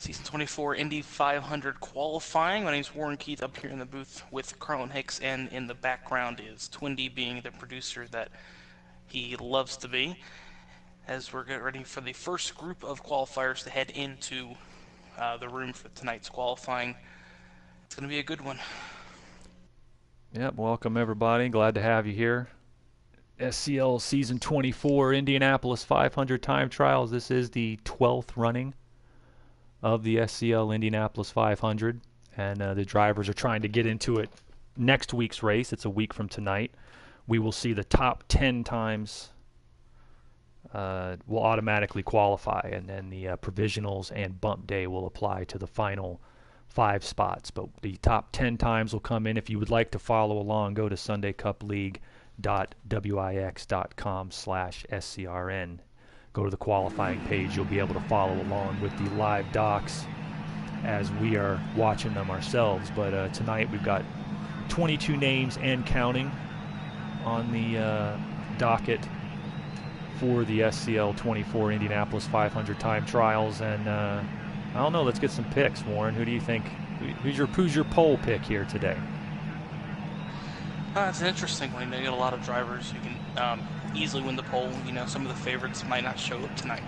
Season 24 Indy 500 qualifying. My name is Warren Keith, up here in the booth with Carlin Hicks, and in the background is Twindy being the producer that he loves to be, as we're getting ready for the first group of qualifiers to head into the room for tonight's qualifying. It's going to be a good one. Yep, welcome everybody. Glad to have you here. SCL Season 24 Indianapolis 500 Time Trials. This is the 12th running of the SCL Indianapolis 500, and the drivers are trying to get into it next week's race. It's a week from tonight. We will see the top 10 times will automatically qualify, and then the provisionals and bump day will apply to the final 5 spots. But the top 10 times will come in. If you would like to follow along, go to sundaycupleague.wix.com/SCRN. Go to the qualifying page. You'll be able to follow along with the live docs as we are watching them ourselves. But tonight we've got 22 names and counting on the docket for the SCL 24 Indianapolis 500 Time Trials. And I don't know, let's get some picks, Warren. Who do you think? Who's your pole pick here today? It's an interesting one. You get a lot of drivers who can easily win the pole. You know, some of the favorites might not show up tonight.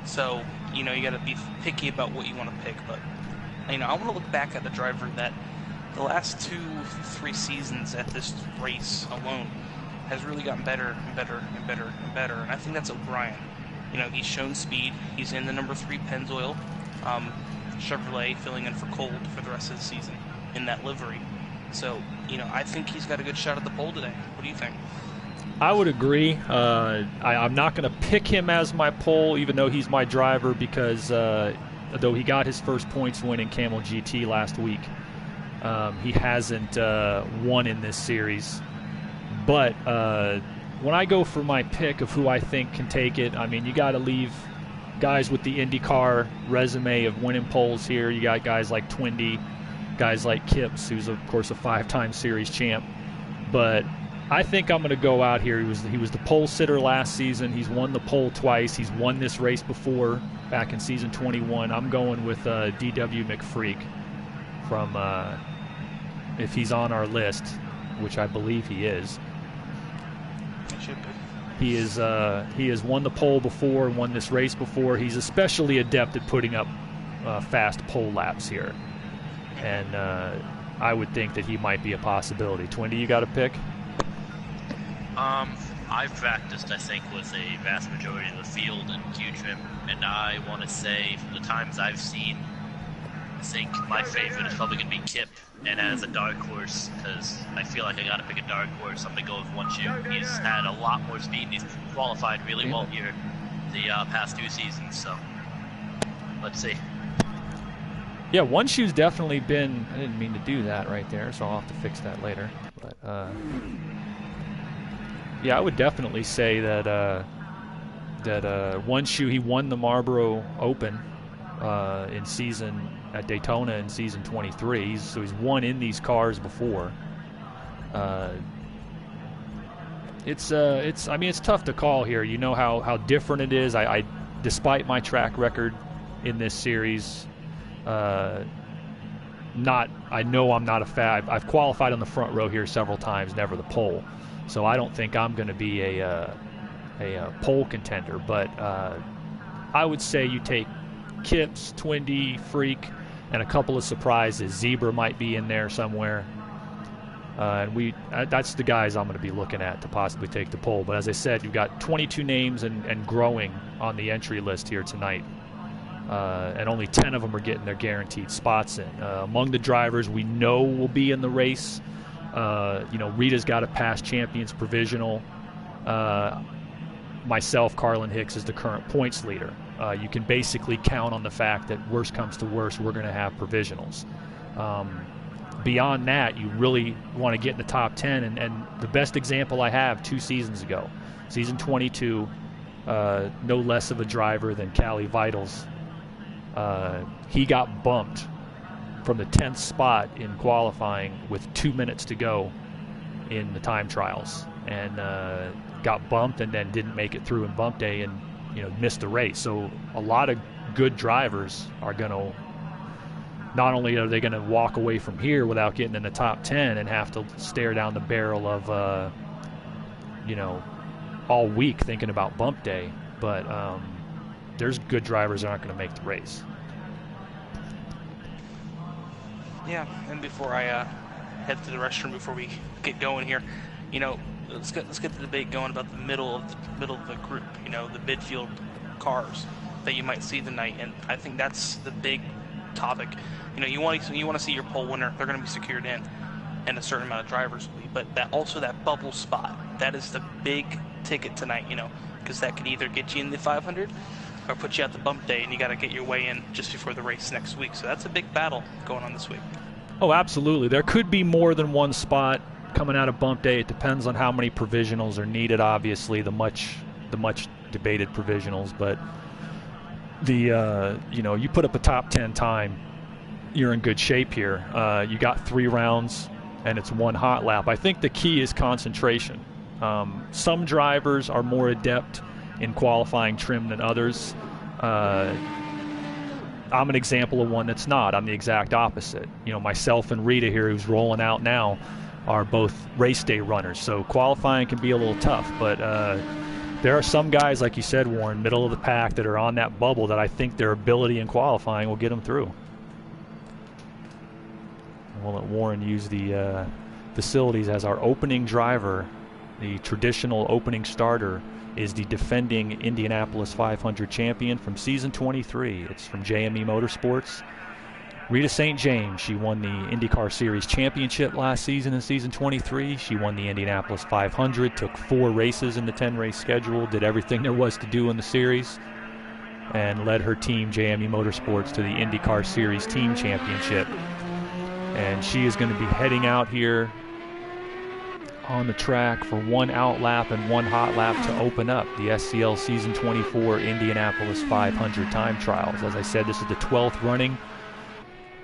So, you know, you got to be picky about what you want to pick. But, you know, I want to look back at the driver that the last 2-3 seasons at this race alone has really gotten better and better and better and better. And I think that's O'Brien. You know, he's shown speed. He's in the number 3 Pennzoil Chevrolet, filling in for Cold for the rest of the season in that livery. So, you know, I think he's got a good shot at the pole today. What do you think? I would agree. I'm not going to pick him as my pole, even though he's my driver, because though he got his first points win in Camel GT last week, he hasn't won in this series. But when I go for my pick of who I think can take it, I mean, you got to leave guys with the IndyCar resume of winning poles here. You got guys like Twindy, guys like Kipps, who's of course a 5-time series champ. But I think I'm going to go out here. He was the pole sitter last season. He's won the pole twice. He's won this race before, back in season 21. I'm going with D.W. McFreak from, if he's on our list, which I believe he is. He should be. He has won the pole before, won this race before. He's especially adept at putting up fast pole laps here. And I would think that he might be a possibility. Twindy, you got a pick? I've practiced, I think, with a vast majority of the field in Q-Trim, and I want to say, from the times I've seen, I think my favorite is probably going to be Kip, and as a dark horse, because I feel like I got to pick a dark horse, I'm going to go with One Shoe. He's had a lot more speed, and he's qualified really well here the past 2 seasons, so let's see. Yeah, One Shoe's definitely been, I didn't mean to do that right there, so I'll have to fix that later. But yeah, I would definitely say that One Shoe, he won the Marlboro Open at Daytona in season 23. So he's won in these cars before. It's tough to call here. You know how different it is. I despite my track record in this series, I know I'm not a fan. I've qualified on the front row here several times, never the pole. So I don't think I'm going to be a pole contender. But I would say you take Kipps, Twindy, Freak, and a couple of surprises. Zebra might be in there somewhere. And that's the guys I'm going to be looking at to possibly take the pole. But as I said, you've got 22 names and growing on the entry list here tonight. And only 10 of them are getting their guaranteed spots in. Among the drivers we know will be in the race, you know, Rita's got a past champions provisional. Myself, Carlin Hicks, is the current points leader. You can basically count on the fact that worst comes to worst, we're going to have provisionals. Beyond that, you really want to get in the top 10. And the best example I have 2 seasons ago, season 22, no less of a driver than Callie Vitals. He got bumped from the 10th spot in qualifying with 2 minutes to go in the time trials, and got bumped and then didn't make it through in bump day and missed the race. So a lot of good drivers are going to not only are they going to walk away from here without getting in the top 10 and have to stare down the barrel of, all week thinking about bump day, but there's good drivers that aren't going to make the race. Yeah, and before I head to the restroom, before we get going here, let's get the debate going about the middle of the group. The midfield cars that you might see tonight, and I think that's the big topic. You want to see your pole winner. They're going to be secured in, and a certain amount of drivers will be. But that bubble spot, that is the big ticket tonight. Because that can either get you in the 500 or put you at the bump day, and you got to get your way in just before the race next week. So that's a big battle going on this week. Oh, absolutely. There could be more than one spot coming out of bump day. It depends on how many provisionals are needed. Obviously, the much debated provisionals, but you put up a top 10 time, you're in good shape here. You got 3 rounds and it's 1 hot lap. I think the key is concentration. Some drivers are more adept in qualifying trim than others. I'm an example of one that's not. I'm the exact opposite. Myself and Rita here, who's rolling out now, are both race day runners. So qualifying can be a little tough, but there are some guys, like you said, Warren, middle of the pack that are on that bubble that I think their ability in qualifying will get them through. We'll let Warren use the facilities as our opening driver. The traditional opening starter is the defending Indianapolis 500 champion from season 23. It's from JME Motorsports. Rita St. James, she won the IndyCar Series championship last season in season 23. She won the Indianapolis 500, took 4 races in the 10-race schedule, did everything there was to do in the series, and led her team, JME Motorsports, to the IndyCar Series team championship. And she is going to be heading out here on the track for 1 out lap and 1 hot lap to open up the SCL Season 24 Indianapolis 500 time trials. As I said, this is the 12th running.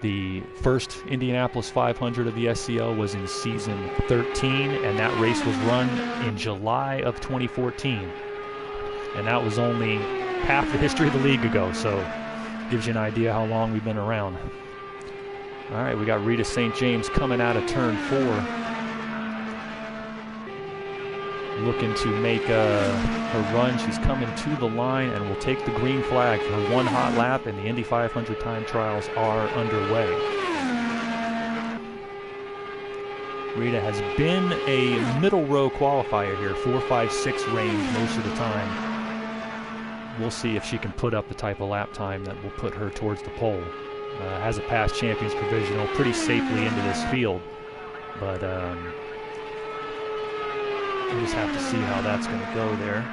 The first Indianapolis 500 of the SCL was in season 13, and that race was run in July of 2014. And that was only half the history of the league ago, so gives you an idea how long we've been around. All right, we got Rita St. James coming out of turn 4. Looking to make her run. She's coming to the line and will take the green flag for her 1 hot lap, and the Indy 500 time trials are underway. Rita has been a middle row qualifier here, 4, 5, 6 range most of the time. We'll see if she can put up the type of lap time that will put her towards the pole. Has a past champions provisional pretty safely into this field, but we'll just have to see how that's going to go there.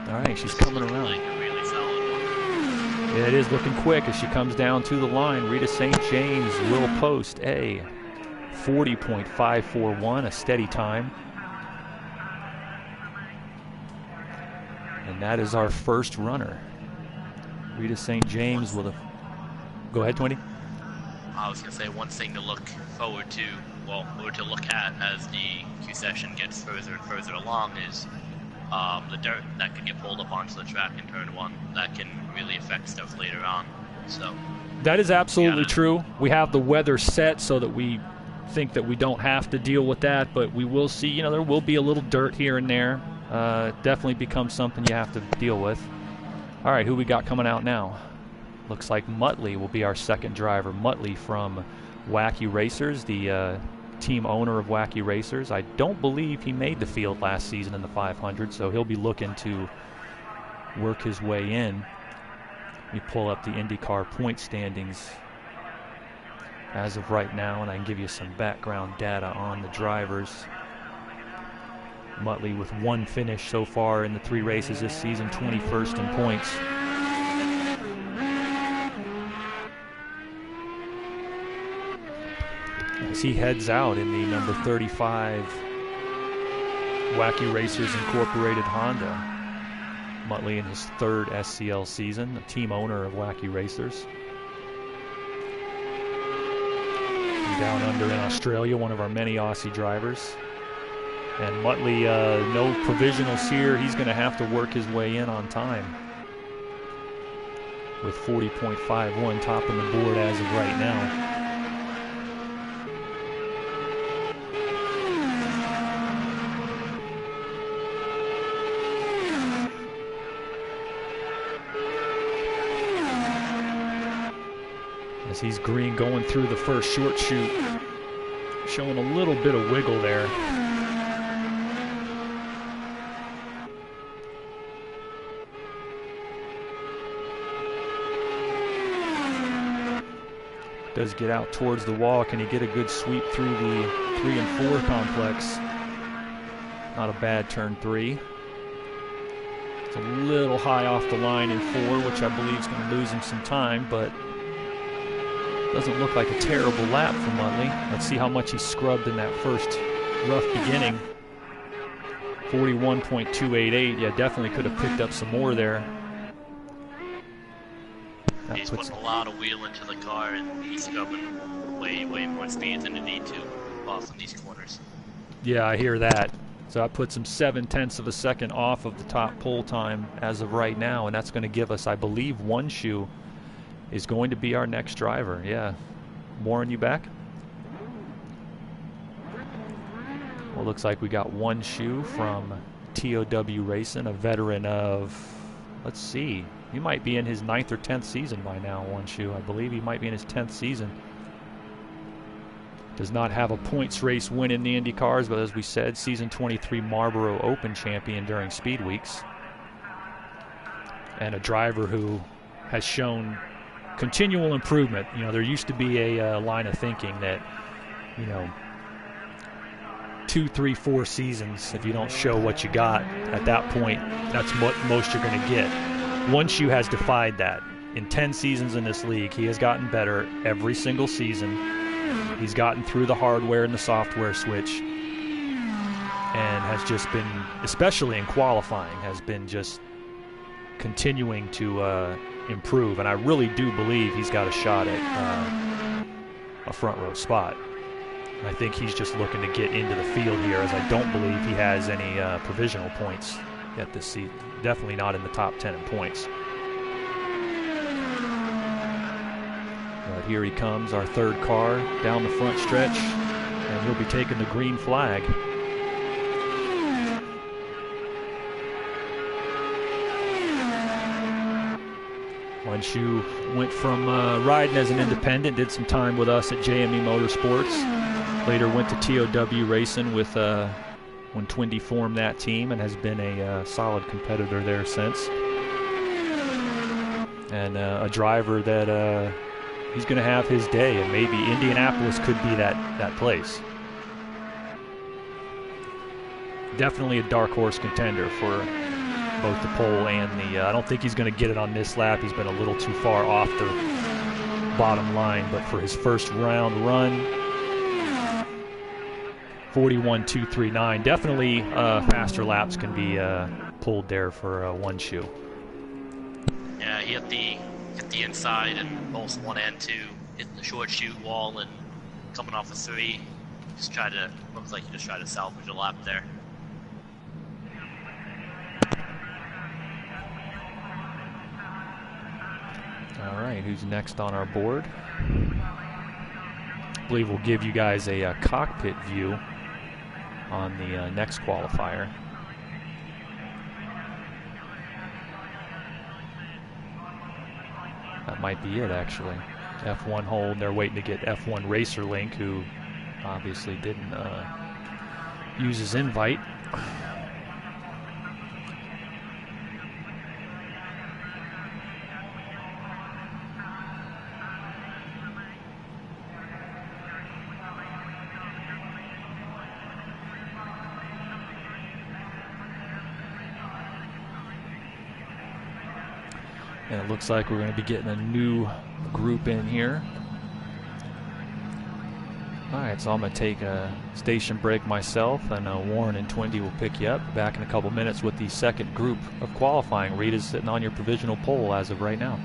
All right, she's coming around. Yeah, it is looking quick as she comes down to the line. Rita St. James will post a 40.541, a steady time. And that is our first runner. Rita St. James with a... Go ahead, 20. I was going to say one thing to look forward to, or to look at as the Q session gets further and further along is the dirt that can get pulled up onto the track in turn 1. That can really affect stuff later on. So that is absolutely true. We have the weather set so that we think that we don't have to deal with that, but we will see, there will be a little dirt here and there. Definitely becomes something you have to deal with. All right, who we got coming out now? Looks like Muttley will be our second driver. Muttley from Wacky Racers, the team owner of Wacky Racers. I don't believe he made the field last season in the 500, so he'll be looking to work his way in. Let me pull up the IndyCar point standings as of right now, and I can give you some background data on the drivers. Muttley with 1 finish so far in the 3 races this season, 21st in points. As he heads out in the number 35 Wacky Racers Incorporated Honda. Muttley in his 3rd SCL season, the team owner of Wacky Racers. From down under in Australia, one of our many Aussie drivers. And Muttley, no provisionals here. He's going to have to work his way in on time with 40.51 topping the board as of right now. As he's green going through the first short chute, showing a little bit of wiggle there. Does get out towards the wall. Can he get a good sweep through the 3 and 4 complex? Not a bad turn 3. It's a little high off the line in 4, which I believe is going to lose him some time, but doesn't look like a terrible lap for Muttley. Let's see how much he scrubbed in that first rough beginning. 41.288. Yeah, definitely could have picked up some more there. He's putting a lot of wheel into the car, and he's scrubbing way more speed than he need to off in these corners. Yeah, I hear that. So that puts him 0.7 of a second off of the top pole time as of right now, and that's going to give us, I believe, one shoe is going to be our next driver. Yeah. Warren, you back? Well, looks like we got one shoe from TOW Racing, a veteran of, let's see, he might be in his 9th or 10th season by now, one shoe. I believe he might be in his 10th season. Does not have a points race win in the IndyCars, but as we said, season 23 Marlboro Open champion during speed weeks. And a driver who has shown continual improvement. You know, there used to be a line of thinking that, you know, 2, 3, 4 seasons, if you don't show what you got at that point, that's what most you're going to get. One shoe has defied that. In 10 seasons in this league, he has gotten better every single season. He's gotten through the hardware and the software switch, and has just been, especially in qualifying, has been just continuing to improve. And I really do believe he's got a shot at a front row spot. I think he's just looking to get into the field here, as I don't believe he has any provisional points yet this season. Definitely not in the top 10 in points. But here he comes, our third car down the front stretch, and he'll be taking the green flag. Wenshu went from riding as an independent, did some time with us at JME Motorsports, later went to TOW Racing with when Twindy formed that team, and has been a solid competitor there since. And a driver that he's going to have his day, and maybe Indianapolis could be that place. Definitely a dark horse contender for both the pole and the... I don't think he's going to get it on this lap. He's been a little too far off the bottom line, but for his first round run, 41.239. Definitely faster laps can be pulled there for one shoe. Yeah, he hit the inside and both 1 and 2, hit the short chute wall, and coming off a 3, looks like he just tried to salvage a lap there. All right, who's next on our board? I believe we'll give you guys a cockpit view on the next qualifier. That might be it, actually. F1 hold. They're waiting to get F1 Racer Link, who obviously didn't use his invite. And it looks like we're going to be getting a new group in here. All right, so I'm going to take a station break myself, and Warren and Twindy will pick you up. Back in a couple minutes with the second group of qualifying. Rita's sitting on your provisional pole as of right now.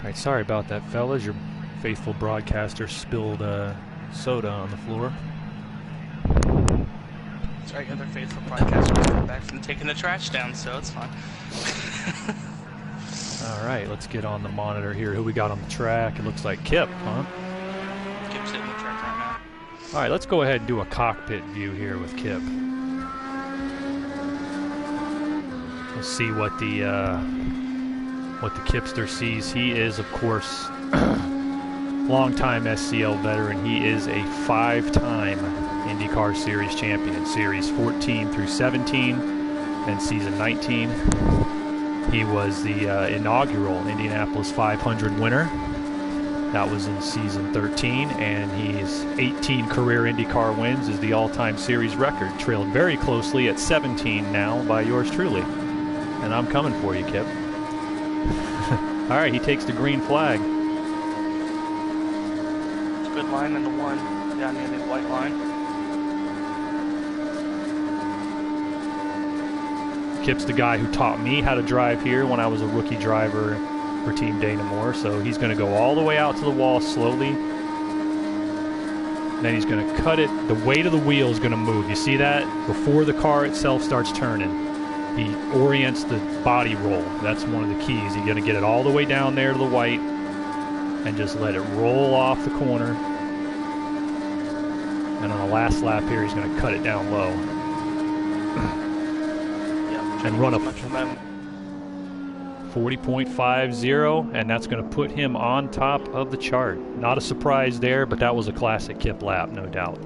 right, sorry about that, fellas. Your faithful broadcaster spilled soda on the floor. Sorry, other faithful broadcasters come back from taking the trash down, so it's fine. All right, let's get on the monitor here. Who we got on the track? It looks like Kip, huh? Kip's hitting the track right now. All right, let's go ahead and do a cockpit view here with Kip. Let's see what the Kipster sees. He is, of course, longtime SCL veteran. He is a 5-time IndyCar Series champion, Series 14 through 17 and Season 19. He was the inaugural Indianapolis 500 winner. That was in Season 13, and his 18 career IndyCar wins is the all-time series record, trailed very closely at 17 now by yours truly. And I'm coming for you, Kip. All right, he takes the green flag. Good line in the one, down near the white line. Kip's the guy who taught me how to drive here when I was a rookie driver for Team Dana Moore. So he's going to go all the way out to the wall slowly. Then he's going to cut it. The weight of the wheel is going to move. You see that? Before the car itself starts turning, he orients the body roll. That's one of the keys. He's going to get it all the way down there to the white and just let it roll off the corner. And on the last lap here, he's going to cut it down low. And run a 40.50, and that's going to put him on top of the chart. Not a surprise there, but that was a classic Kip lap, no doubt.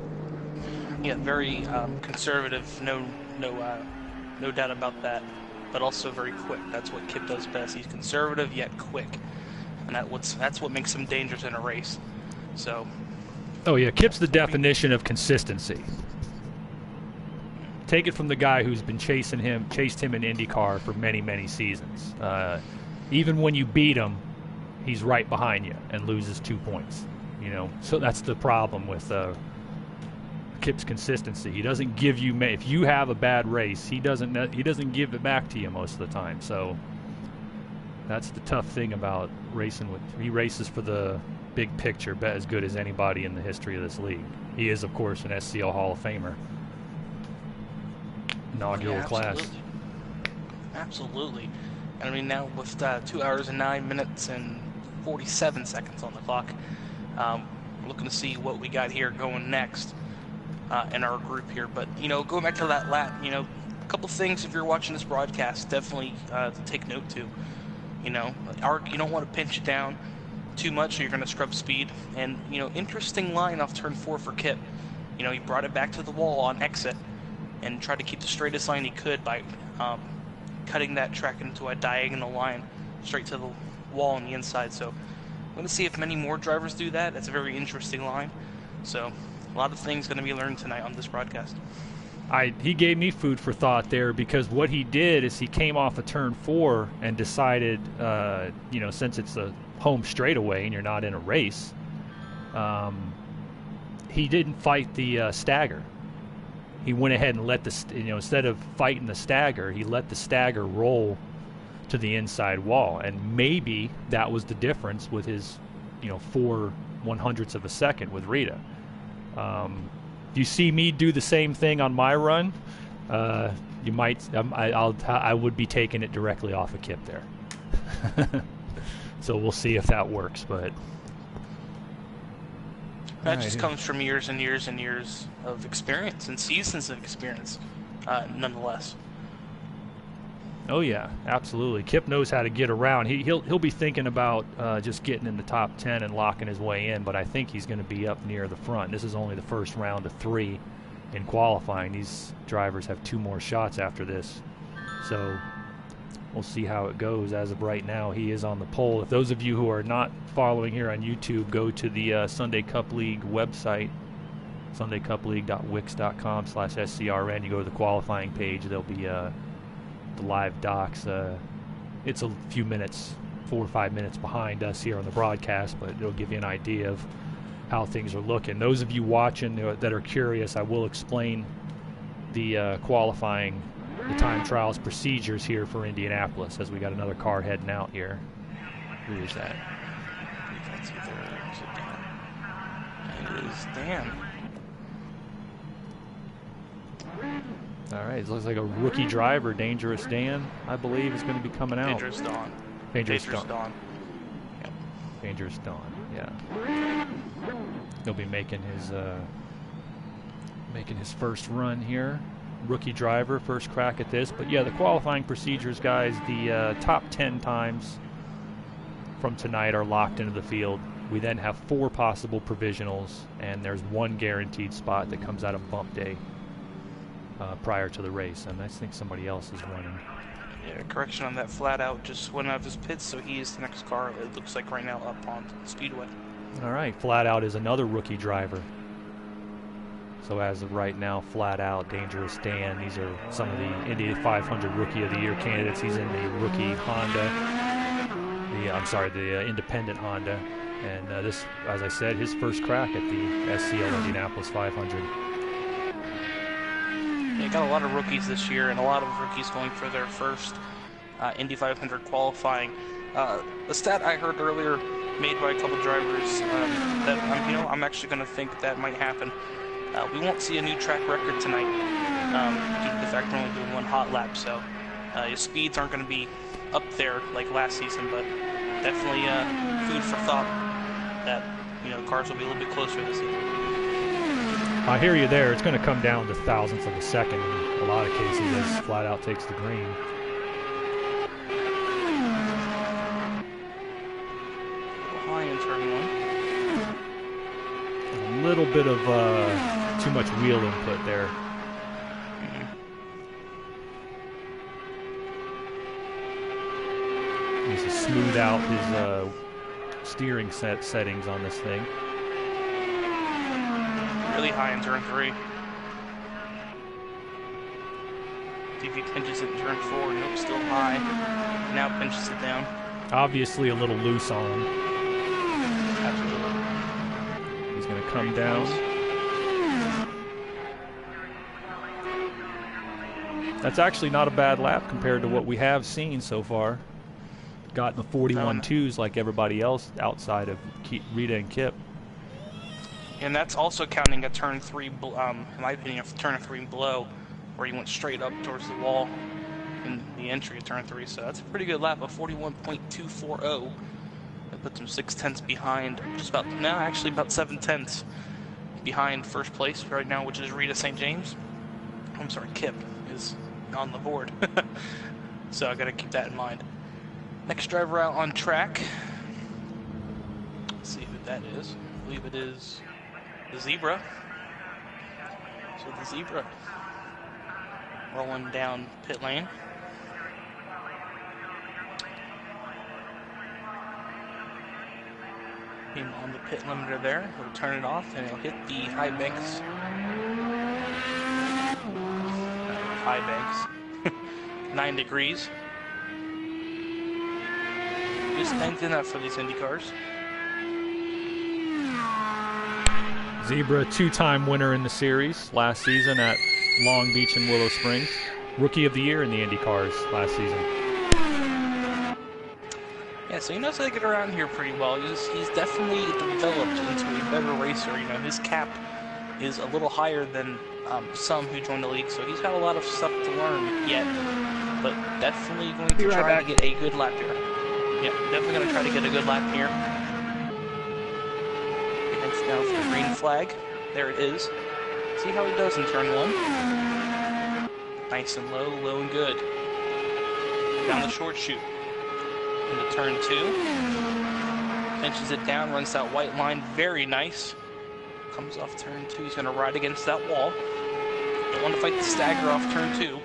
Yeah, very conservative, no doubt about that, but also very quick. That's what Kip does best. He's conservative yet quick, and that's what makes him dangerous in a race. So. Oh yeah, Kip's the definition of consistency. Take it from the guy who's been chased him in IndyCar for many, many seasons. Even when you beat him, he's right behind you and loses 2 points. You know, so that's the problem with Kip's consistency. He doesn't give you if you have a bad race, he doesn't give it back to you most of the time. So that's the tough thing about racing with. He races for the big picture, bet as good as anybody in the history of this league. He is, of course, an SCL Hall of Famer. Inaugural class. Absolutely. And I mean, now with 2 hours and 9 minutes and 47 seconds on the clock, we're looking to see what we got here going next in our group here. But, you know, going back to that lap, you know, a couple things if you're watching this broadcast, definitely to take note to. You know, you don't want to pinch it down too much, so you're going to scrub speed. And, you know, interesting line off turn 4 for Kip. You know, he brought it back to the wall on exit and tried to keep the straightest line he could by cutting that track into a diagonal line straight to the wall on the inside. So I'm going to see if many more drivers do that. That's a very interesting line. So a lot of things going to be learned tonight on this broadcast. He gave me food for thought there, because what he did is he came off of turn 4 and decided, you know, since it's a home straightaway and you're not in a race, he didn't fight the stagger. He went ahead and let instead of fighting the stagger, he let the stagger roll to the inside wall. And maybe that was the difference with his, you know, 4/100ths of a second with Rita. If you see me do the same thing on my run, you might, I would be taking it directly off of Kip there. So we'll see if that works, but. That just comes from years and years and years of experience and seasons of experience, nonetheless. Oh yeah, absolutely. Kip knows how to get around. He'll be thinking about just getting in the top 10 and locking his way in, but I think he's going to be up near the front. This is only the first round of 3 in qualifying. These drivers have 2 more shots after this, so we'll see how it goes. As of right now, he is on the pole. If those of you who are not following here on YouTube, go to the Sunday Cup League website, sundaycupleague.wix.com/SCRN. You go to the qualifying page, there'll be the live docs. It's a few minutes, 4 or 5 minutes behind us here on the broadcast, but it'll give you an idea of how things are looking. Those of you watching that are curious, I will explain the qualifying, the time trials procedures here for Indianapolis, as we got another car heading out here. Who is that? It's either is it Dan? It is Dan. All right, it looks like a rookie driver, Dangerous Dan, I believe, is going to be coming out. Dangerous Dawn. Dangerous Dawn. Yep. Dangerous Dawn, yeah. He'll be making his first run here. Rookie driver, first crack at this. But yeah, the qualifying procedures, guys, the top 10 times from tonight are locked into the field. We then have 4 possible provisionals, and there's 1 guaranteed spot that comes out of bump day prior to the race. And I think somebody else is running. Yeah, correction on that. Flat Out just went out of his pits, so he is the next car, it looks like right now, up on the speedway. All right, Flat Out is another rookie driver. So as of right now, Flat Out, Dangerous Dan, these are some of the Indy 500 Rookie of the Year candidates. He's in the rookie Honda, the independent Honda. And this, as I said, his first crack at the SCL Indianapolis 500. Yeah, got a lot of rookies this year, and a lot of rookies going for their first Indy 500 qualifying. A stat I heard earlier, made by a couple drivers, that I'm actually going to think that might happen. We won't see a new track record tonight due to the fact we're only doing 1 hot lap, so your speeds aren't going to be up there like last season, but definitely food for thought that cars will be a little bit closer this season. I hear you there. It's going to come down to thousandths of a second in a lot of cases as Flat Out takes the green. High in turn 1. A little bit of too much wheel input there. Needs to smooth out his steering settings on this thing. Really high in turn 3. If he pinches it in turn 4, nope, still high. Now pinches it down. Obviously a little loose on him. Absolutely. He's going to come down. That's actually not a bad lap compared to what we have seen so far. Got the 41.2s like everybody else outside of Rita and Kip. And that's also counting a turn 3, in my opinion, a turn 3 below, where he went straight up towards the wall in the entry of turn 3. So that's a pretty good lap of 41.240. That puts him 6/10 behind, about 7/10 behind first place right now, which is Rita St. James. I'm sorry, Kip is on the board. So I got to keep that in mind. Next driver out on track. Let's see who that is. I believe it is the Zebra. So the Zebra rolling down pit lane. Being on the pit limiter there, he'll turn it off and he'll hit the high banks. High banks. 9 degrees. Just banked in that for these Indy cars. Zebra, 2-time winner in the series last season at Long Beach and Willow Springs. Rookie of the Year in the Indy cars last season. Yeah, so he knows how to get around here pretty well. He's definitely developed into a better racer. His cap is a little higher than some who joined the league, so he's got a lot of stuff to learn yet, but definitely going to try to get a good lap here. Yeah, definitely going to try to get a good lap here. He heads down for the green flag. There it is. See how he does in turn 1. Nice and low, low and good. Down the short chute. Into turn 2. Pinches it down, runs that white line. Very nice. Comes off turn 2. He's going to ride against that wall. Don't want to fight the stagger off turn 2,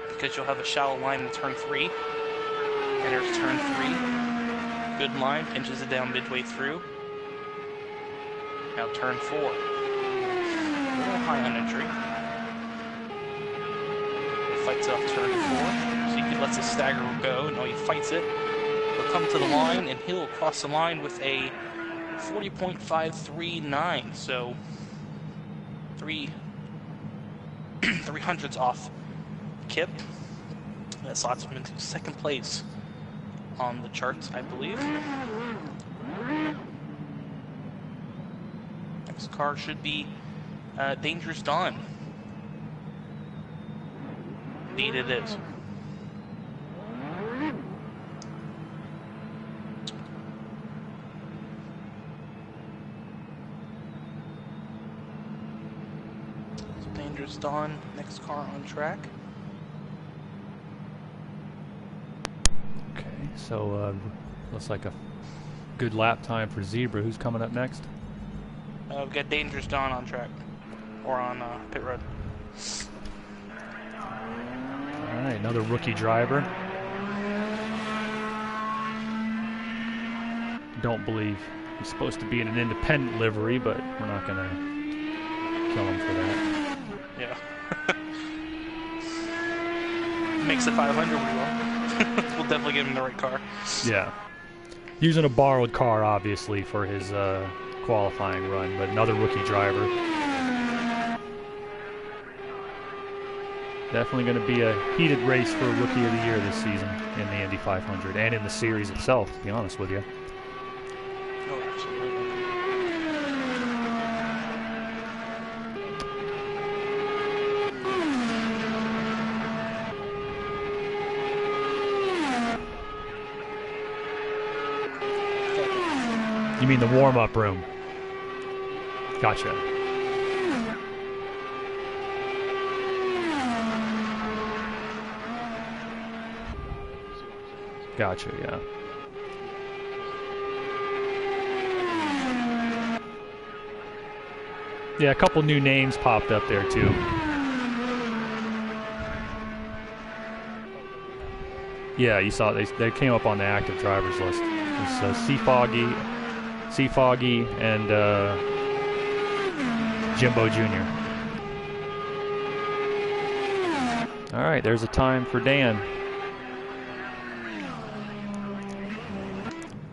because you'll have a shallow line in turn 3. And there's turn 3. Good line, pinches it down midway through. Now turn 4. A little high on entry. He fights off turn 4. So he lets the stagger go. No, he fights it. He'll come to the line, and he'll cross the line with a 40.539. So 300ths off Kip. That slots him into 2nd place on the charts, I believe. Next car should be Dangerous Dawn. Indeed it is. So Dangerous Dawn, next car on track. Okay, so looks like a good lap time for Zebra. Who's coming up next? We've got Dangerous Dawn on track, or on pit road. All right, another rookie driver. Don't believe he's supposed to be in an independent livery, but we're not going to kill him for that. Yeah. Makes it 500, we will. We'll definitely get him the right car. Yeah. Using a borrowed car, obviously, for his qualifying run, but another rookie driver. Definitely going to be a heated race for Rookie of the Year this season in the Indy 500 and in the series itself, to be honest with you. Oh, absolutely. You mean the warm-up room? Gotcha. Gotcha, yeah. Yeah, a couple new names popped up there too. Yeah, you saw they came up on the active drivers list. It's Sea Foggy, and Jimbo Jr. All right, there's a time for Dan.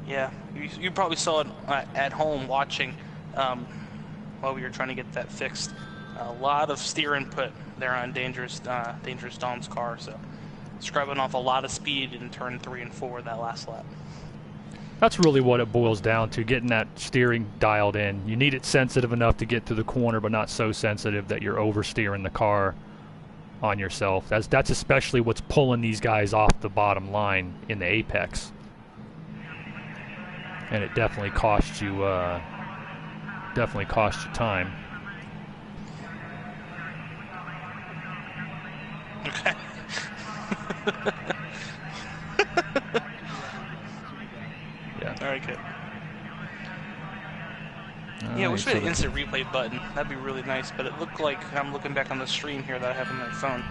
Yeah, you probably saw it at home watching while we were trying to get that fixed. A lot of steer input there on Dangerous Dawn's car, so scrubbing off a lot of speed in turn 3 and 4 that last lap. That's really what it boils down to, getting that steering dialed in. You need it sensitive enough to get through the corner, but not so sensitive that you're oversteering the car on yourself. That's especially what's pulling these guys off the bottom line in the apex. And it definitely cost you time. Okay. Yeah. All right, good. All We right, should have so an instant replay button. That'd be really nice. But it looked like, I'm looking back on the stream here that I have on my phone.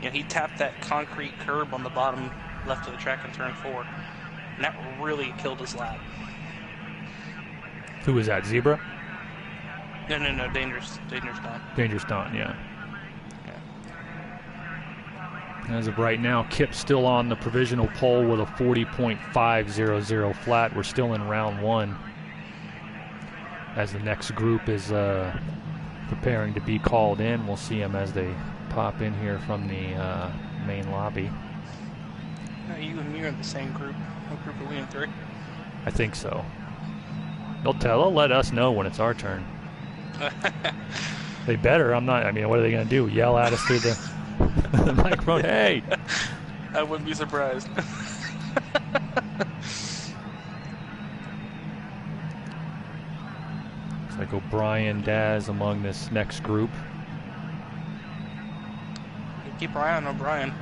He tapped that concrete curb on the bottom left of the track in turn 4, and that really killed his lap. Who was that, Zebra? No, Dangerous Dawn. Dangerous Dawn, yeah. As of right now, Kip's still on the provisional pole with a 40.500 flat. We're still in round 1 as the next group is preparing to be called in. We'll see them as they pop in here from the main lobby. You and me are in the same group. What group are we in, 3? I think so. They'll let us know when it's our turn. They better. I'm not. I mean, what are they going to do? Yell at us through the microphone? Hey! I wouldn't be surprised. Looks like O'Brien, Daz among this next group. Keep our eye on O'Brien.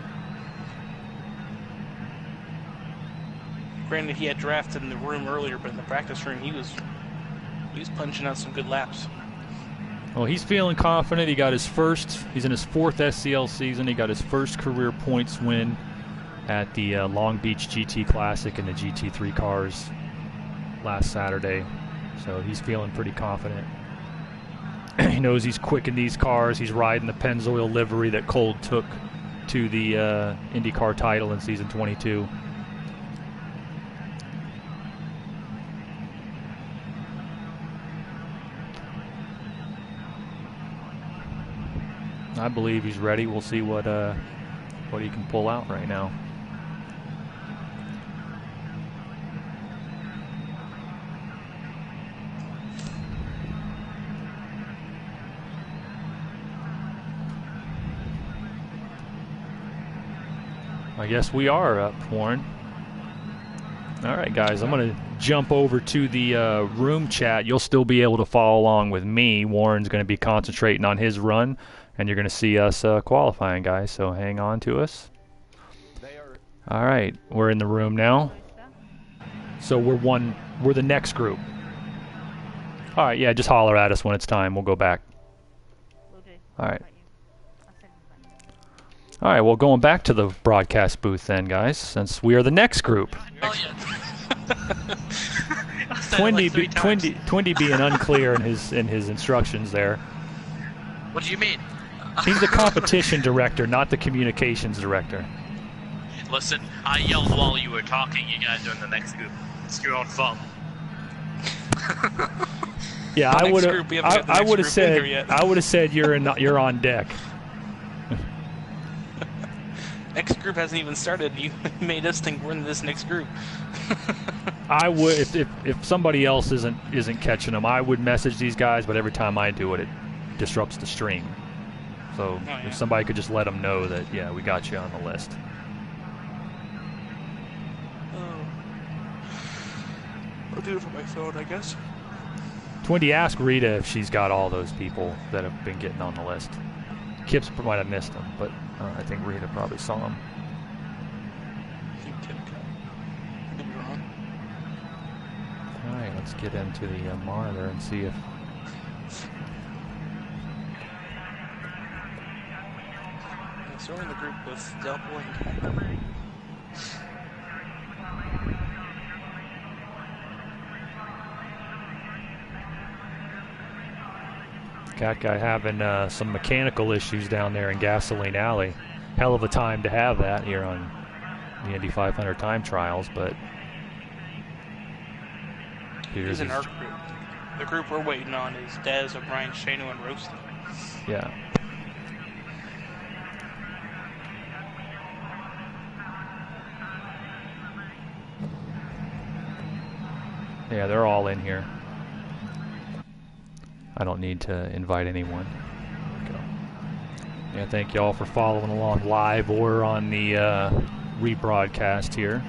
Granted, he had drafted in the room earlier, but in the practice room, he was punching out some good laps. Well, he's feeling confident. He's in his 4th SCL season. He got his first career points win at the Long Beach GT Classic in the GT3 cars last Saturday. So he's feeling pretty confident. He knows he's quick in these cars. He's riding the Pennzoil livery that Cole took to the IndyCar title in season 22. I believe he's ready. We'll see what he can pull out right now. I guess we are up, Warren. All right, guys, I'm going to jump over to the room chat. You'll still be able to follow along with me. Warren's going to be concentrating on his run, and you're going to see us qualifying, guys, so hang on to us. All right, we're in the room now. So we're the next group. All right, yeah, just holler at us when it's time. We'll go back. All right. All right, well, going back to the broadcast booth then, guys, since we are the next group. Oh, yeah. Twindy being unclear in his instructions there. What do you mean? He's the competition director, not the communications director. Listen, I yelled while you were talking. You guys are in the next group. It's your own fault. Yeah, I would have said you're on deck. Next group hasn't even started. You made us think we're in this next group. I would if somebody else isn't catching them, I would message these guys. But every time I do it, it disrupts the stream. So if somebody could just let them know that, yeah, we got you on the list. I'll do it from my phone, I guess. Twindy, ask Rita if she's got all those people that have been getting on the list. Kips might have missed them, but I think Rita probably saw them. I think Kip got. I could be wrong. All right, let's get into the monitor and see if. So we're in the group with Double and Cat guy having some mechanical issues down there in Gasoline Alley. Hell of a time to have that here on the Indy 500 time trials, but here's in our group. The group we're waiting on is Dez, O'Brien, Shano, and Roasty. Yeah. Yeah, they're all in here. I don't need to invite anyone. There we go. Yeah, thank you all for following along live or on the rebroadcast here.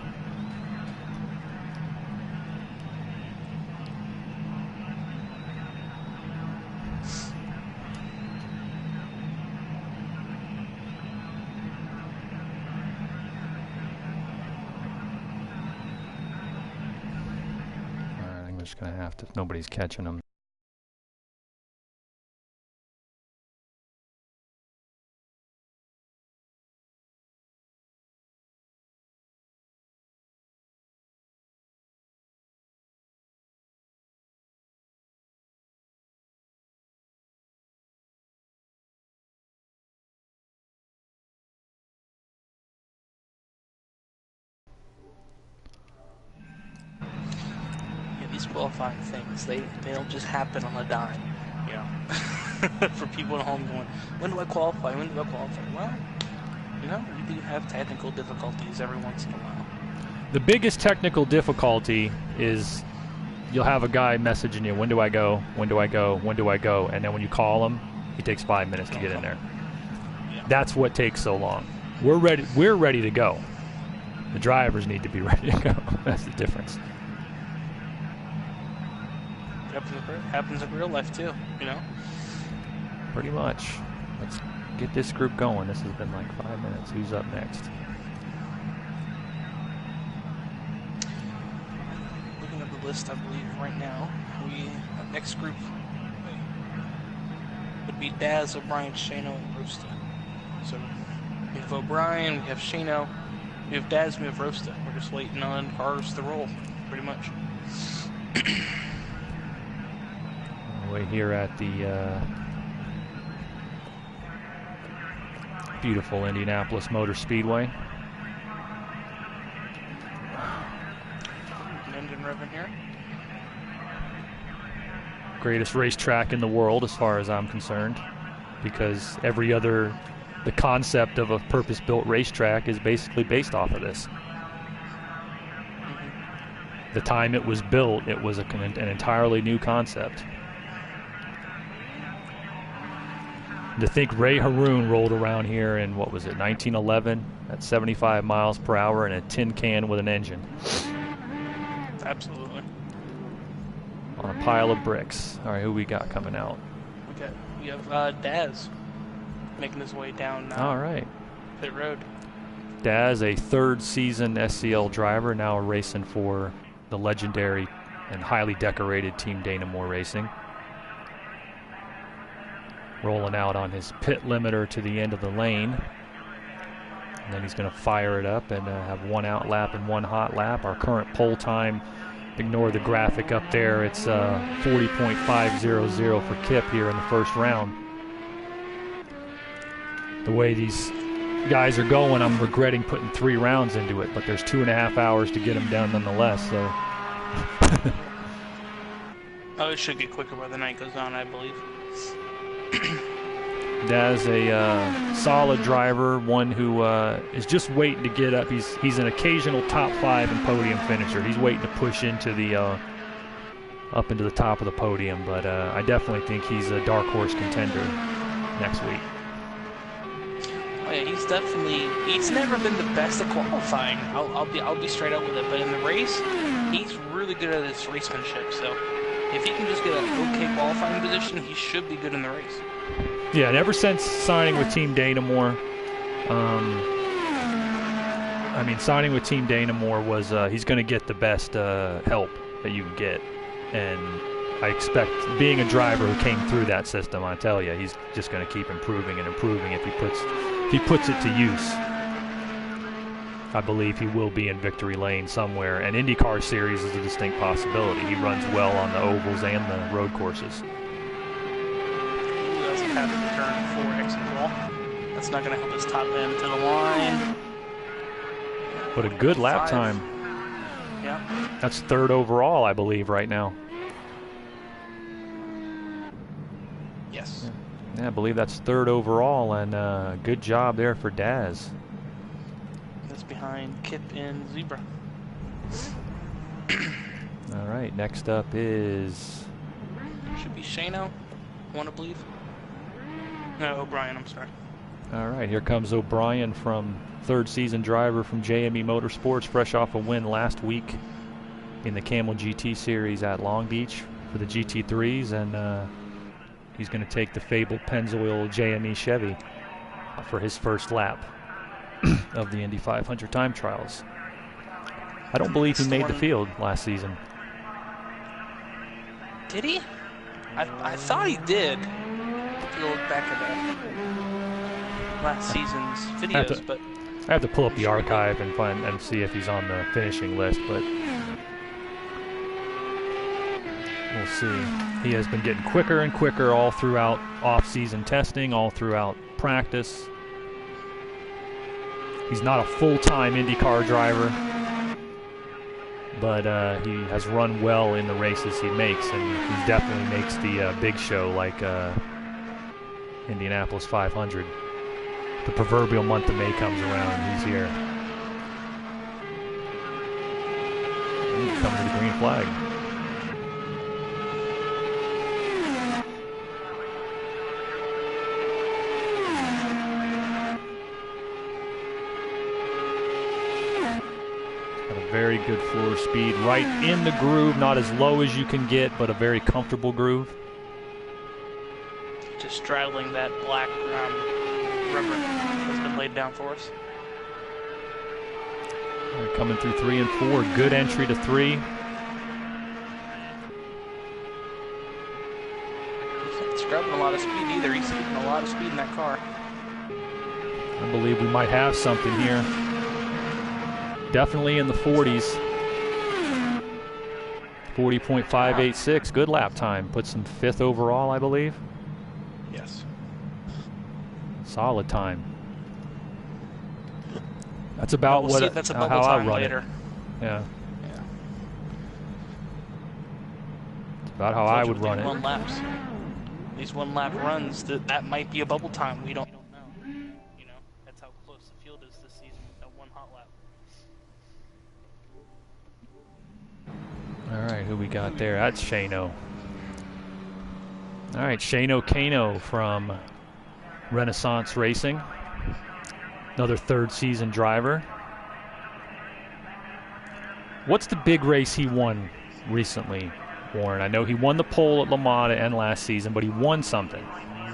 All right, I'm just going to have to, if nobody's catching them. These qualifying things, they don't just happen on a dime, you know. For people at home going, when do I qualify? When do I qualify? Well, you know, we do have technical difficulties every once in a while. The biggest technical difficulty is you'll have a guy messaging you, when do I go? When do I go? When do I go? And then when you call him, he takes 5 minutes to get in there. Yeah. That's what takes so long. We're ready to go. The drivers need to be ready to go. That's the difference. Happens in real life too, you know? Pretty much. Let's get this group going. This has been like 5 minutes. Who's up next? Looking at the list, I believe right now, our next group would be Daz, O'Brien, Shano, and Rosta. So we have O'Brien, we have Shano, we have Daz, we have Rosta. We're just waiting on cars to roll, pretty much. We're here at the beautiful Indianapolis Motor Speedway. An engine revving here. Greatest racetrack in the world as far as I'm concerned, because the concept of a purpose-built racetrack is basically based off of this. Mm-hmm. The time it was built, it was an entirely new concept. To think Ray Haroon rolled around here in, what was it, 1911 at 75 miles per hour in a tin can with an engine. Absolutely. On a pile of bricks. All right, who we got coming out? We have Daz making his way down All right. pit road. Daz, a third season SCL driver, now racing for the legendary and highly decorated Team Dana-Moore Racing. Rolling out on his pit limiter to the end of the lane. And then he's going to fire it up and have one out lap and one hot lap. Our current pole time, ignore the graphic up there, it's 40.500 for Kip here in the first round. The way these guys are going, I'm regretting putting 3 rounds into it, but there's 2.5 hours to get them done nonetheless. So. Oh, it should get quicker by the night goes on, I believe. Daz, a solid driver, one who is just waiting to get up. He's an occasional top 5 and podium finisher. He's waiting to push into the up into the top of the podium, but I definitely think he's a dark horse contender next week. Oh yeah, he's never been the best at qualifying. I'll be straight up with it, but in the race, he's really good at his racemanship. So if he can just get an okay qualifying position, he should be good in the race. Yeah, and ever since signing with Team Dana-Moore, signing with Team Dana-Moore was he's going to get the best help that you can get, and I expect, being a driver who came through that system, I tell you, he's just going to keep improving and improving if he puts it to use. I believe he will be in victory lane somewhere, and IndyCar Series is a distinct possibility. He runs well on the ovals and the road courses. Have to turn 4 exit wall. That's not going to help his top end to the line. But a good lap time. Yeah. That's 3rd overall, I believe, right now. Yes. Yeah, I believe that's 3rd overall, and good job there for Daz. That's behind Kip and Zebra. All right, next up is... Should be Shano, I want to believe. No, O'Brien, I'm sorry. All right, here comes O'Brien, from 3rd season driver from JME Motorsports, fresh off a win last week in the Camel GT Series at Long Beach for the GT3s, and he's going to take the fabled Pennzoil JME Chevy for his first lap of the Indy 500 time trials. I don't believe he made the field last season. Did he? I thought he did. To look back at last season's videos, but I have to pull up the archive and find and see if he's on the finishing list, but we'll see. He has been getting quicker and quicker all throughout off-season testing, all throughout practice. He's not a full-time IndyCar driver, but he has run well in the races he makes, and he definitely makes the big show like Indianapolis 500. The proverbial month of May comes around, he's here. He's coming to the green flag. Got a very good floor speed, right in the groove, not as low as you can get, but a very comfortable groove. Just straddling that black rubber that's been laid down for us. Right, coming through 3 and 4, good entry to 3. He's not scrubbing a lot of speed either. He's keeping a lot of speed in that car. I believe we might have something here. Definitely in the 40s. 40.586, good lap time. Puts him 5th overall, I believe. Yes. Solid time. That's about we'll what that's a how time I run later. it. Yeah. Yeah. It's about how I would run it. These 1-lap runs, that might be a bubble time. We don't know. You know, that's how close the field is this season. That 1 hot lap. All right, who we got there? That's Shano. All right, Shano Kano from Renaissance Racing, another third season driver. What's the big race he won recently, Warren? I know he won the pole at Le Mans and last season, but he won something.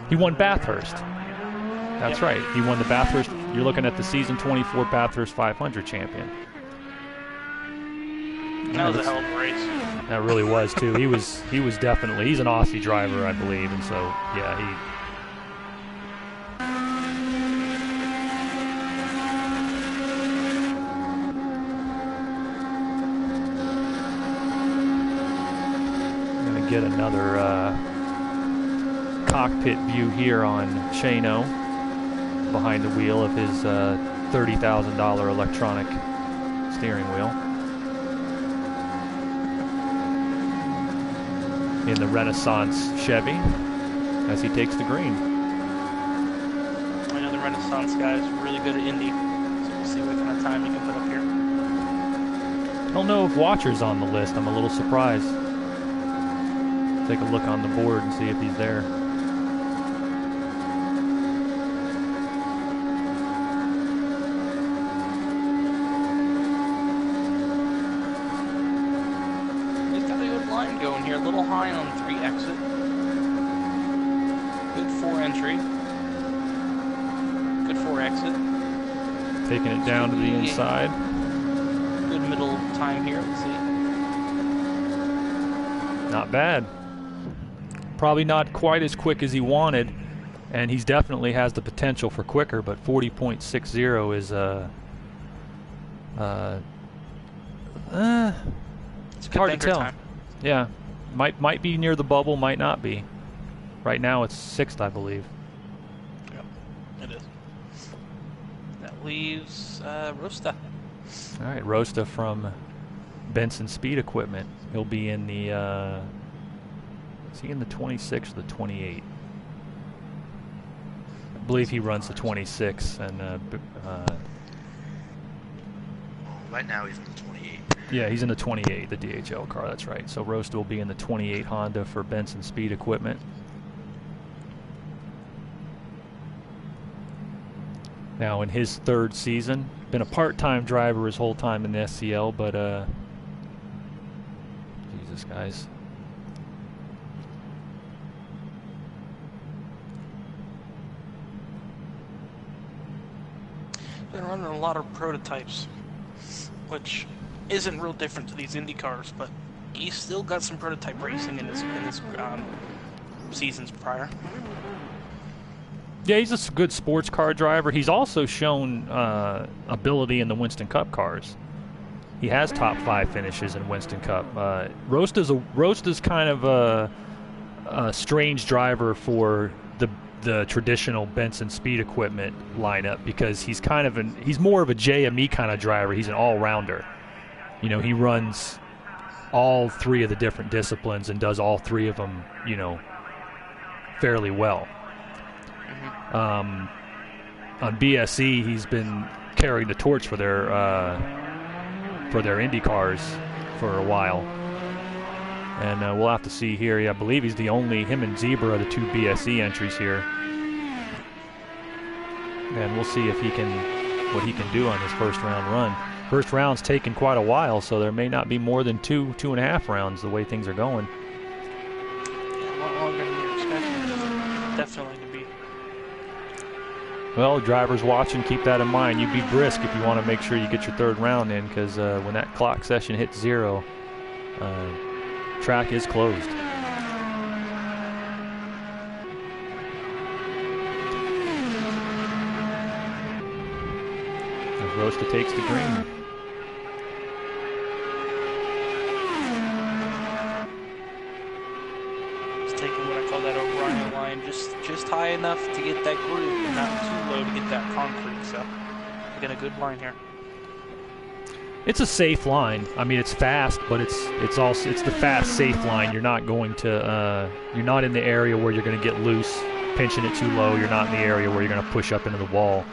He won Bathurst. That's right. He won the Bathurst. You're looking at the season 24 Bathurst 500 champion. That was a hell of a race. That really was too. He was definitely. He's an Aussie driver, I believe, and so yeah, he. Gonna get another cockpit view here on Shano behind the wheel of his $30,000 electronic steering wheel. In the Renaissance Chevy as he takes the green. I know the Renaissance guy is really good at Indy, so we'll see what kind of time he can put up here. I don't know if Watcher's on the list. I'm a little surprised. Take a look on the board and see if he's there. Going here, a little high on 3 exit. Good 4 entry. Good 4 exit. Taking it down to the inside. Good middle time here. Let's see. Not bad. Probably not quite as quick as he wanted, and he's definitely has the potential for quicker. But 40.60 is it's hard to tell. Time. Yeah, might be near the bubble, might not be. Right now it's 6th, I believe. Yep, it is. That leaves Rosta. All right, Rosta from Benson Speed Equipment. He'll be in the, is he in the 26 or the 28? I believe he runs the 26, and right now he's in the 28. yeah, he's in the 28, the DHL car, that's right. So Rosta will be in the 28 Honda for Benson Speed Equipment. Now in his 3rd season, been a part-time driver his whole time in the SCL, but Jesus, guys. Been running a lot of prototypes, which isn't real different to these Indy cars, but he's still got some prototype racing in his seasons prior. Yeah, he's a good sports car driver. He's also shown ability in the Winston Cup cars. He has top 5 finishes in Winston Cup. Rosta's kind of a strange driver for the traditional Benson Speed Equipment lineup, because he's more of a JME kind of driver. He's an all-rounder. You know, he runs all 3 of the different disciplines and does all 3 of them, you know, fairly well. On BSE, he's been carrying the torch for their Indy cars for a while. And we'll have to see here. Yeah, I believe he's him and Zebra are the 2 BSE entries here. And we'll see if what he can do on his first round run. First round's taken quite a while, so there may not be more than 2.5 rounds the way things are going. Yeah, a lot longer than you're expecting. Definitely to be. Well, drivers watching, keep that in mind. You be brisk if you want to make sure you get your 3rd round in, because when that clock session hits 0, track is closed. As Rosta takes the green. Just taking what I call that O'Brien line, just high enough to get that groove, but not too low to get that concrete. So, again, a good line here. It's a safe line. I mean, it's fast, but it's the fast, safe line. You're not going to you're not in the area where you're going to get loose, pinching it too low. You're not in the area where you're going to push up into the wall.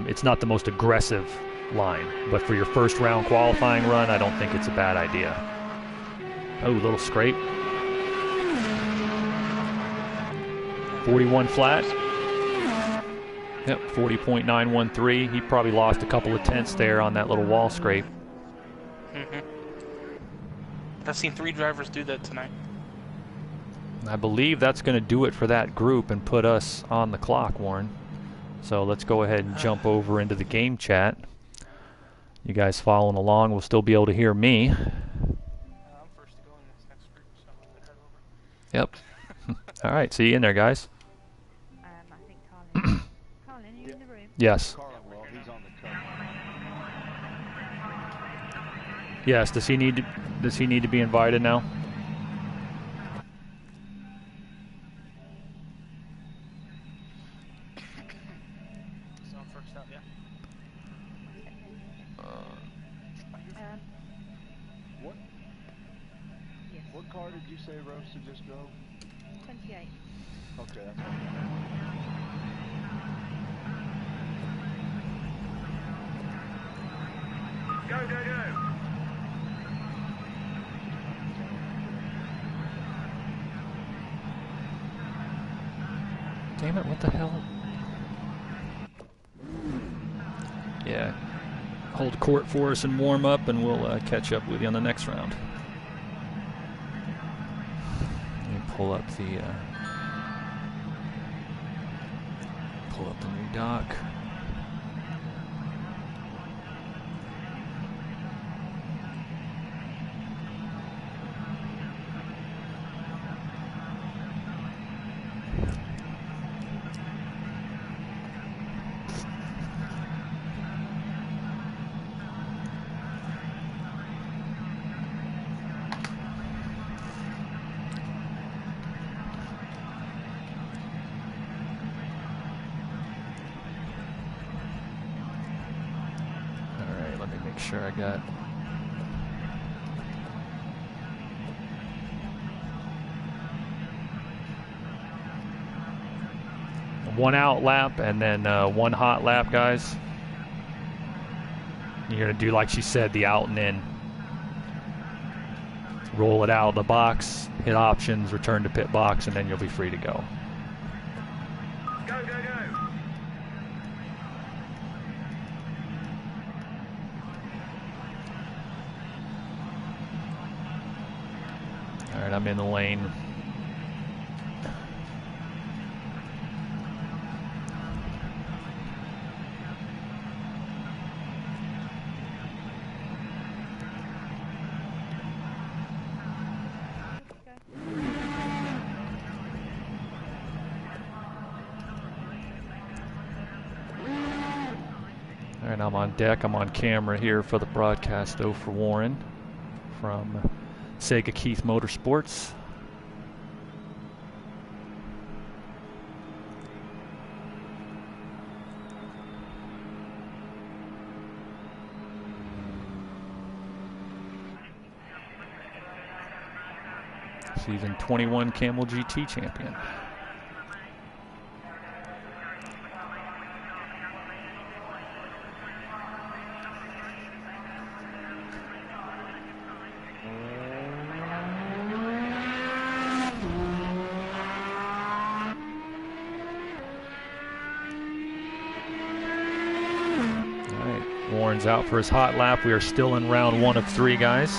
It's not the most aggressive line, but for your first round qualifying run, I don't think it's a bad idea. Oh, little scrape. 41 flat. Yep, 40.913. He probably lost a couple of tenths there on that little wall scrape. I've seen 3 drivers do that tonight. I believe that's going to do it for that group and put us on the clock, Warren. So let's go ahead and jump over into the game chat. You guys following along will still be able to hear me. I'm first to go in this next group, so I'm going to head over. Yep. All right, see you in there, guys. I think Carlin. Carlin, are you in the room? Yes. Yes. Does he need to be invited now? So I'm first out, yeah. What? Yes. What car did you say Rose to just go? 28. Okay, that's fine. Go, go, go! Damn it, what the hell? Yeah. Hold court for us and warm up, and we'll catch up with you on the next round. Let me pull up the new dock. Sure, I got one out lap and then one hot lap, guys. You're gonna do like she said, the out and in. Roll it out of the box, hit options, return to pit box, and then you'll be free to go. Go, go, go! All right, I'm in the lane. All right, I'm on deck. I'm on camera here for the broadcast, though, for Warren from Sega Keith Motorsports. Season 21 Camel GT champion. Warren's out for his hot lap. We are still in round 1 of 3, guys.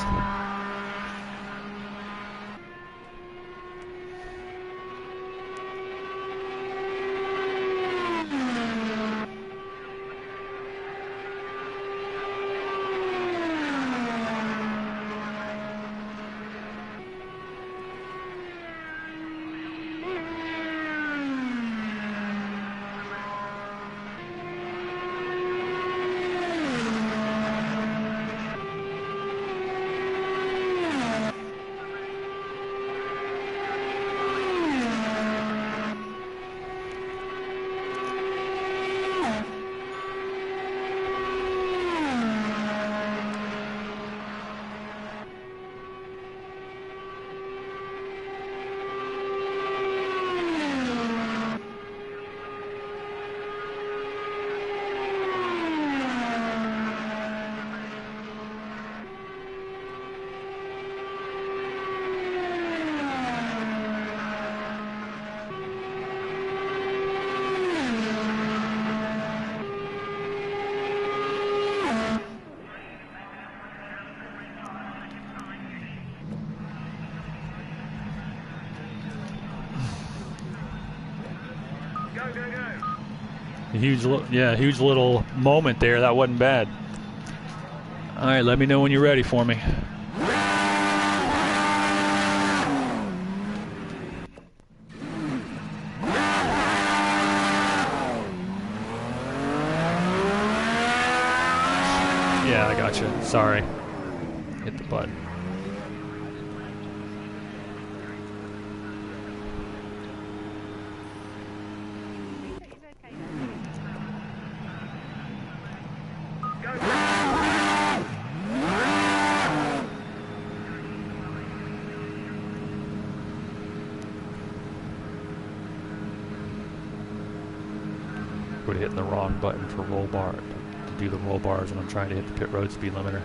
huge little moment there. That wasn't bad. All right, let me know when you're ready for me. Yeah, I got you. Sorry. Hit the button. We're hitting the wrong button for roll bar to do the roll bars, and I'm trying to hit the pit road speed limiter.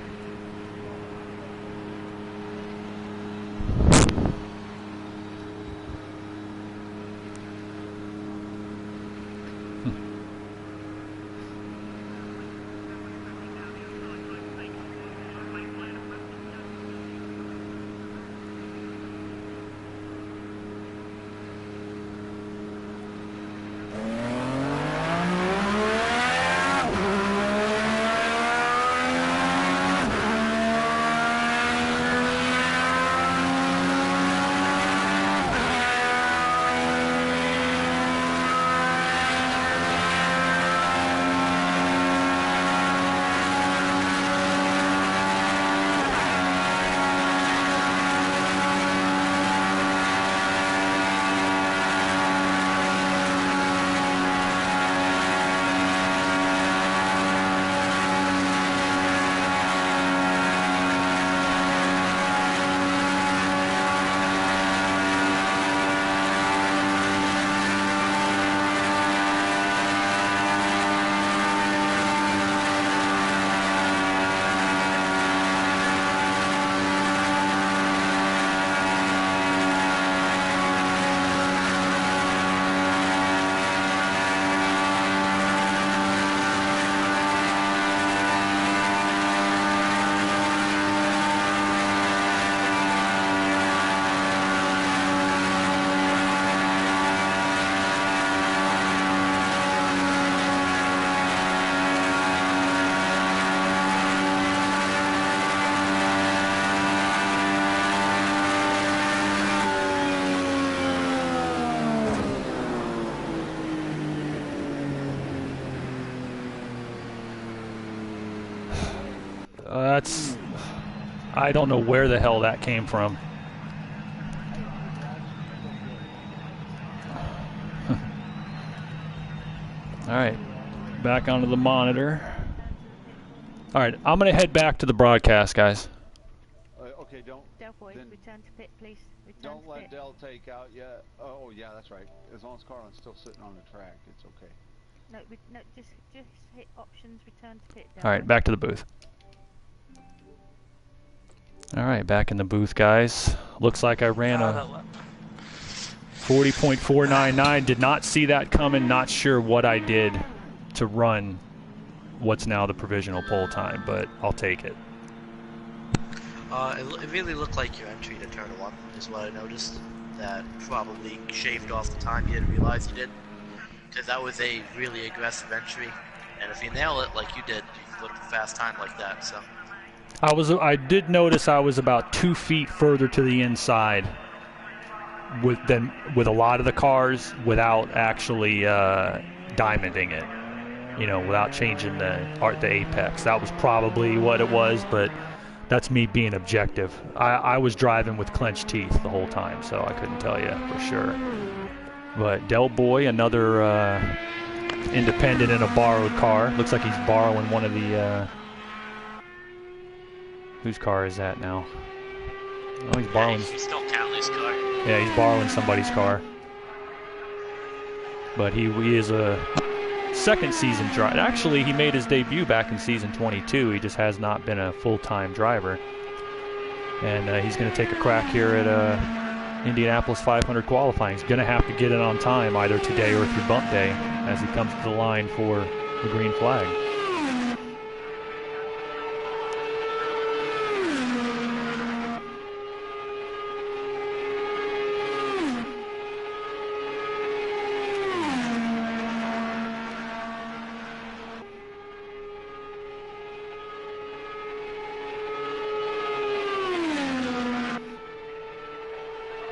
I don't know where the hell that came from. All right, back onto the monitor. All right, I'm going to head back to the broadcast, guys. Okay, don't. Del boy, Then return to pit, please. Return don't to let pit. Dell take out yet. Oh, yeah, that's right. As long as Carlin's still sitting on the track, it's okay. No, no, just hit options, return to pit. Del All right, boy. back to the booth. All right, back in the booth, guys. Looks like I ran a 40.499. Did not see that coming. Not sure what I did to run what's now the provisional pole time, but I'll take it. It really looked like your entry to turn 1 is what I noticed. That probably shaved off the time you didn't realize you did. Because that was a really aggressive entry. And if you nail it like you did, you can go to a fast time like that, so... I did notice I was about 2 feet further to the inside with a lot of the cars without actually diamonding it, you know, without changing the apex. That was probably what it was, but that's me being objective. I was driving with clenched teeth the whole time, so I couldn't tell you for sure. But Del Boy, another independent in a borrowed car. Looks like he's borrowing one of the... whose car is that now? Oh, he's borrowing... Yeah, he's still Callie's car. Yeah, he's borrowing somebody's car. But he is a second season driver. Actually, he made his debut back in season 22. He just has not been a full-time driver. And he's going to take a crack here at Indianapolis 500 qualifying. He's going to have to get it on time either today or through bump day as he comes to the line for the green flag.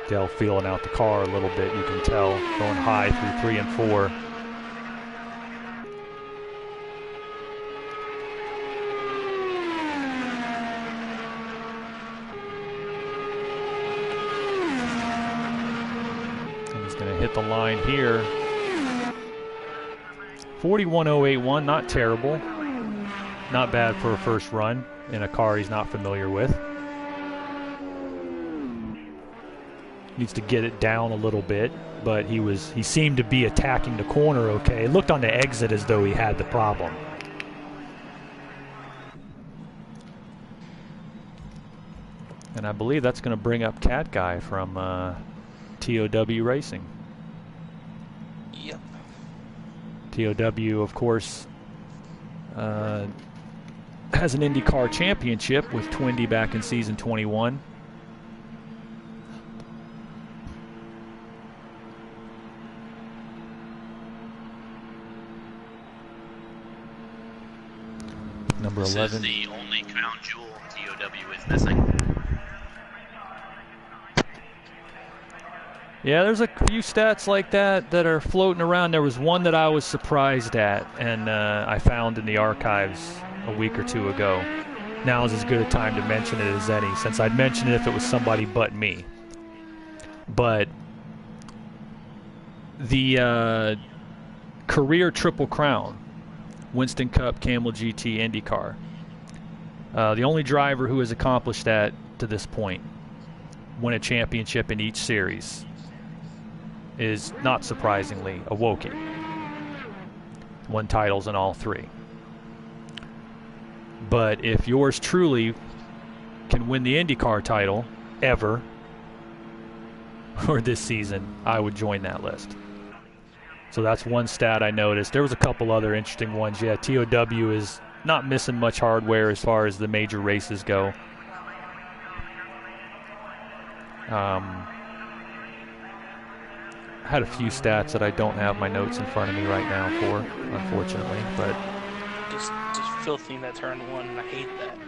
Dale feeling out the car a little bit, you can tell, going high through 3 and 4. And he's going to hit the line here. 41.081, not terrible. Not bad for a first run in a car he's not familiar with. Needs to get it down a little bit, but he seemed to be attacking the corner okay. It looked on the exit as though he had the problem. And I believe that's going to bring up Cat Guy from TOW Racing. Yep. TOW, of course, has an IndyCar championship with Twindy back in season 21. Number 11. This is the only crown jewel TOW is missing. Yeah, there's a few stats like that are floating around. There was one that I was surprised at, and I found in the archives a week or two ago. Now is as good a time to mention it as any, since I'd mention it if it was somebody but me. But the career Triple Crown, Winston Cup, Camel GT, IndyCar. The only driver who has accomplished that to this point, win a championship in each series, is not surprisingly a Wokey. Won titles in all 3. But if yours truly can win the IndyCar title ever or this season, I would join that list. So that's one stat I noticed. There was a couple other interesting ones. Yeah, TOW is not missing much hardware as far as the major races go. Had a few stats that I don't have my notes in front of me right now for, unfortunately. But Just filthy in that turn 1, and I hate that.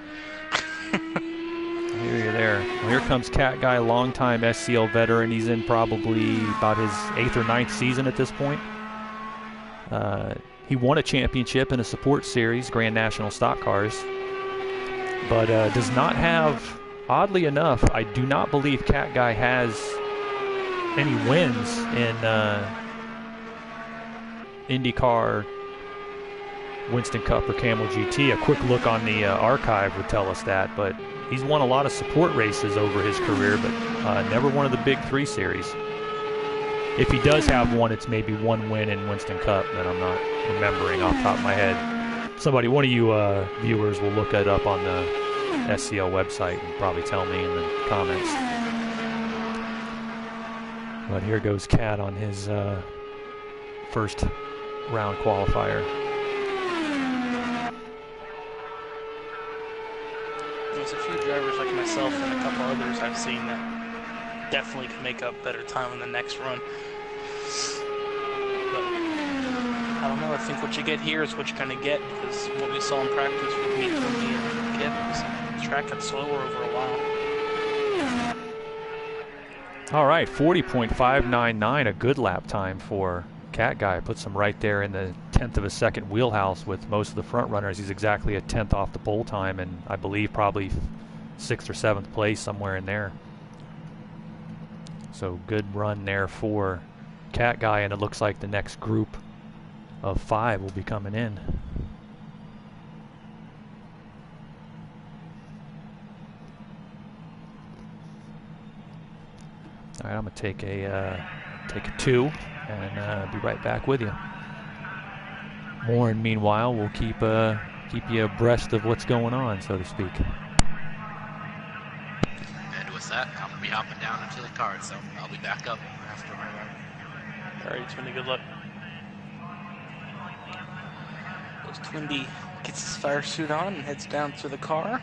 I hear you there. Well, here comes Cat Guy, longtime SCL veteran. He's in probably about his 8th or 9th season at this point. He won a championship in a support series, Grand National Stock Cars, but does not have, oddly enough, I do not believe Cat Guy has any wins in IndyCar, Winston Cup, or Camel GT. A quick look on the archive would tell us that, but he's won a lot of support races over his career, but never one of the big 3 series. If he does have one, it's maybe one win in Winston Cup that I'm not remembering off the top of my head. Somebody, one of you viewers will look it up on the SCL website and probably tell me in the comments. But here goes Cat on his first round qualifier. There's a few drivers like myself and a couple others I've seen that definitely can make up better time on the next run. But I don't know, I think what you get here is what you're going to get, because what we saw in practice with me, Tony, and Kip, the track got slower over a while. All right, 40.599, a good lap time for Cat Guy. Puts him right there in the 10th of a second wheelhouse with most of the front runners. He's exactly a 10th off the pole time, and I believe probably 6th or 7th place, somewhere in there. So good run there for Cat Guy, and it looks like the next group of 5 will be coming in. All right, I'm gonna take a 2 and be right back with you. More, and meanwhile, we'll keep you abreast of what's going on, so to speak. And with that, I'm gonna be hopping down into the car, so I'll be back up after my run. Alright, Twindy, good luck. As Twindy gets his fire suit on and heads down to the car,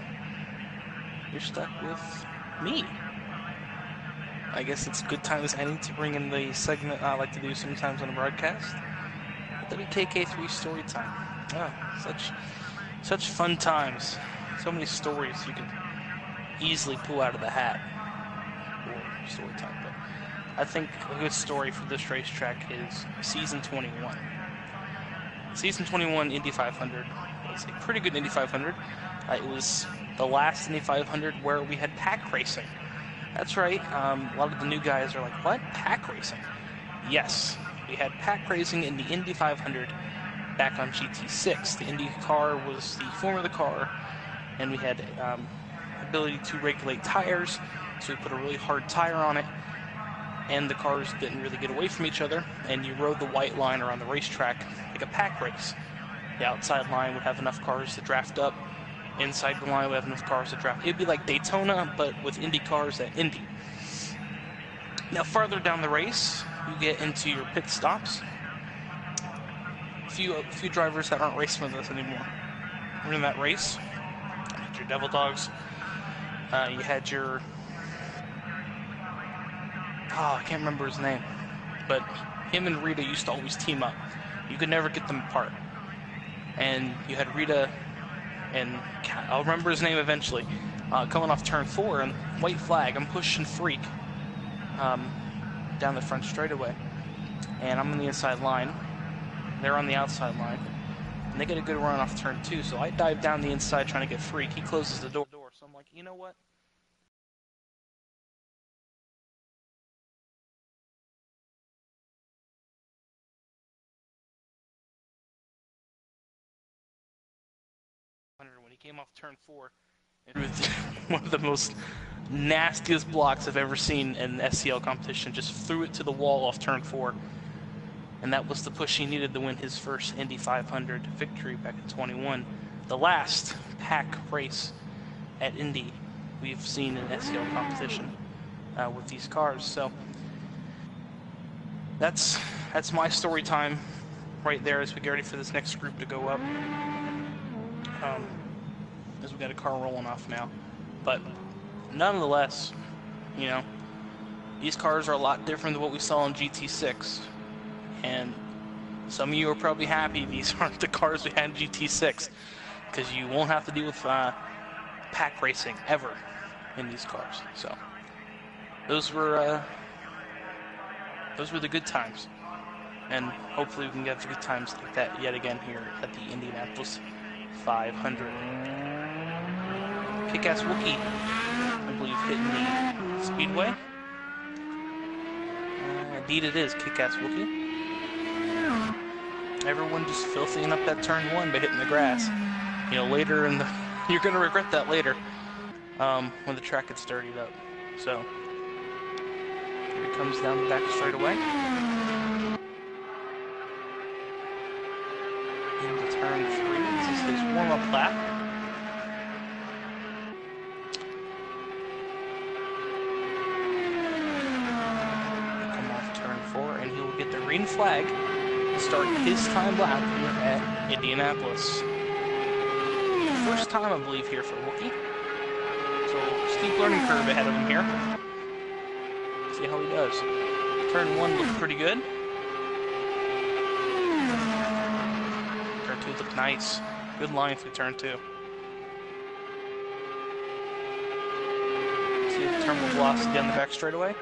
you're stuck with me. I guess it's good time as any to bring in the segment I like to do sometimes on a broadcast. WKK3 story time. Oh, such fun times. So many stories you can easily pull out of the hat for story time. But I think a good story for this racetrack is Season 21. Season 21 Indy 500 was a pretty good Indy 500. It was the last Indy 500 where we had pack racing. That's right. A lot of the new guys are like, what? Pack racing? Yes, we had pack racing in the Indy 500 back on GT6. The Indy car was the form of the car, and we had ability to regulate tires, so we put a really hard tire on it, and the cars didn't really get away from each other, and you rode the white line around the racetrack like a pack race. The outside line would have enough cars to draft up, inside the line would have enough cars to draft. It'd be like Daytona, but with Indy cars at Indy. Now farther down the race, you get into your pit stops. A few drivers that aren't racing with us anymore. We're in that race. You had your Devil Dogs. You had your... Oh, I can't remember his name. But him and Rita used to always team up. You could never get them apart. And you had Rita and... I'll remember his name eventually. Coming off turn 4 and white flag. I'm pushing Freak down the front straightaway. And I'm on the inside line. They're on the outside line. And they get a good run off turn 2. So I dive down the inside trying to get Freak. He closes the door. So I'm like, you know what? When he came off turn 4, it was one of the most nastiest blocks I've ever seen in SCL competition. Just threw it to the wall off turn 4. And that was the push he needed to win his first Indy 500 victory back in 21. The last pack race at Indy we've seen in SCL competition with these cars. So that's my story time right there as we get ready for this next group to go up. As we got a car rolling off now. But nonetheless, you know, these cars are a lot different than what we saw in GT6. And some of you are probably happy these aren't the cars we had in GT6, because you won't have to deal with pack racing ever in these cars. So those were the good times, and hopefully we can get the good times like that yet again here at the Indianapolis 500. Kick-Ass Wookie, I believe, hitting the speedway. Indeed it is Kick-Ass Wookie. Everyone just filthying up that turn 1 by hitting the grass. You know, later in the... You're going to regret that later when the track gets dirtied up. So, here he comes down the back straightaway. Into turn 3. This is his warm-up lap. Come off turn 4, and he will get the green flag to start his time lap here at Indianapolis. First time, I believe, here for Wookie. So, steep learning curve ahead of him here. See how he does. Turn 1 looked pretty good. Turn 2 looked nice. Good line through turn 2. See the terminal velocity down the back straightaway.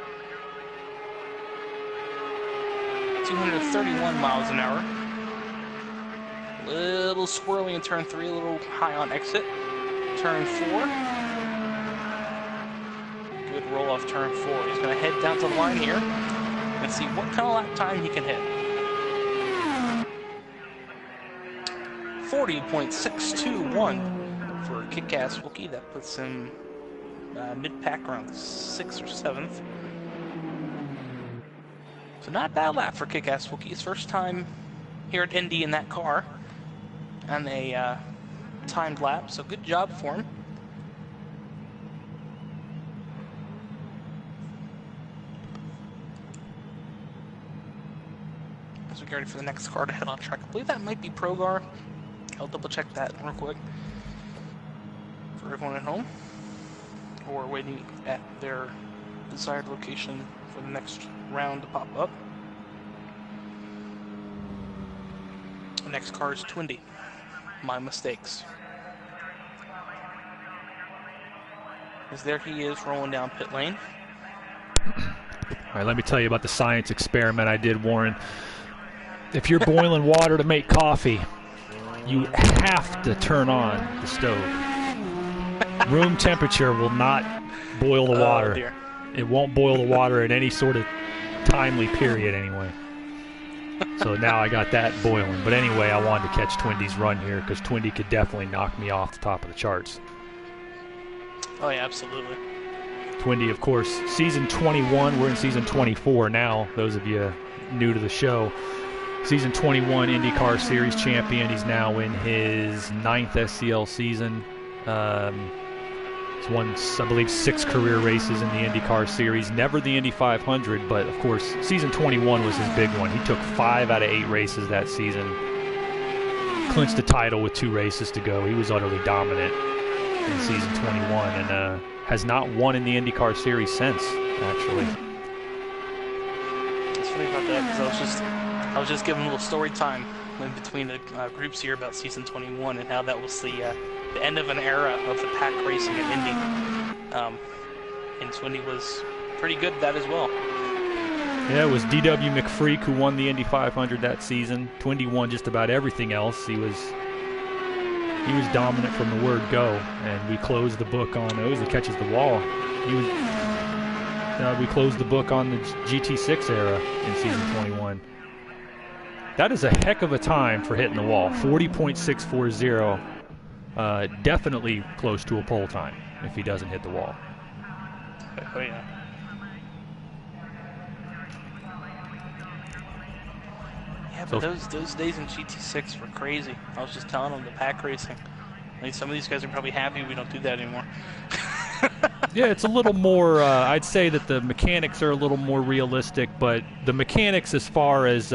231 miles an hour. A little swirly in turn 3, a little high on exit. Turn 4. Good roll off turn 4. He's going to head down to the line here and see what kind of lap time he can hit. 40.621 for Kick-Ass Wookie. That puts him mid-pack around 6th or 7th. So not a bad lap for Kick-Ass Wookie. His first time here at Indy in that car. And a timed lap, so good job for him. As we get ready for the next car to head on track. I believe that might be Progar. I'll double check that real quick for everyone at home, or waiting at their desired location for the next round to pop up. The next car is Twindy. My mistakes. As there he is rolling down pit lane. All right, let me tell you about the science experiment I did, Warren. If you're boiling water to make coffee, you have to turn on the stove. Room temperature will not boil the water. Oh, dear. It won't boil the water at any sort of timely period anyway. So now I got that boiling. But anyway, I wanted to catch Twindy's run here because Twindy could definitely knock me off the top of the charts. Oh, yeah, absolutely. Twindy, of course, season 21. We're in season 24 now, those of you new to the show. Season 21 IndyCar Series champion. He's now in his 9th SCL season. He's won, I believe, 6 career races in the IndyCar Series. Never the Indy 500, but, of course, season 21 was his big one. He took 5 out of 8 races that season. Clinched the title with 2 races to go. He was utterly dominant in season 21 and has not won in the IndyCar Series since, actually. It's funny about that because I was just giving a little story time in between the groups here about season 21 and how that was the end of an era of the pack racing at Indy. And Twindy was pretty good at that as well. Yeah, it was D.W. McFreak who won the Indy 500 that season. Twindy won just about everything else. He was dominant from the word go, and we closed the book on those. He catches the wall. We closed the book on the GT6 era in season 21. That is a heck of a time for hitting the wall. 40.640. Definitely close to a pole time if he doesn't hit the wall. Oh, yeah. Yeah, but those days in GT6 were crazy. I was just telling them the pack racing. Like, some of these guys are probably happy we don't do that anymore. Yeah, it's a little more, I'd say that the mechanics are a little more realistic, but the mechanics as far as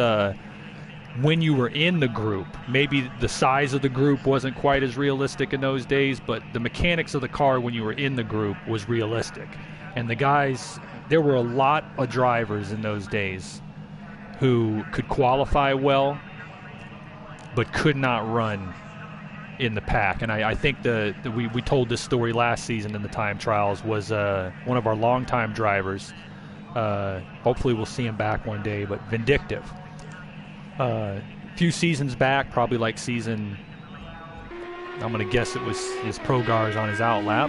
when you were in the group, maybe the size of the group wasn't quite as realistic in those days, but the mechanics of the car when you were in the group was realistic. And the guys, there were a lot of drivers in those days who could qualify well, but could not run in the pack. And I think we told this story last season in the time trials, was one of our longtime drivers. Hopefully we'll see him back one day, but Vindictive. A few seasons back, probably like season, I'm going to guess it was his Progars on his out lap.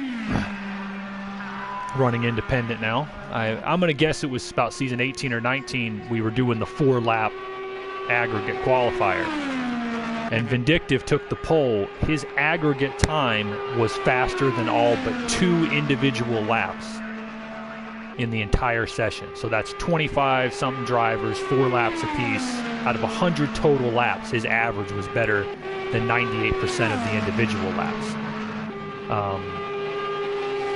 Running independent now. I'm going to guess it was about season 18 or 19. We were doing the 4-lap aggregate qualifier. And Vindictive took the pole. His aggregate time was faster than all but 2 individual laps in the entire session. So that's 25-something drivers, 4 laps apiece. Out of 100 total laps, his average was better than 98% of the individual laps.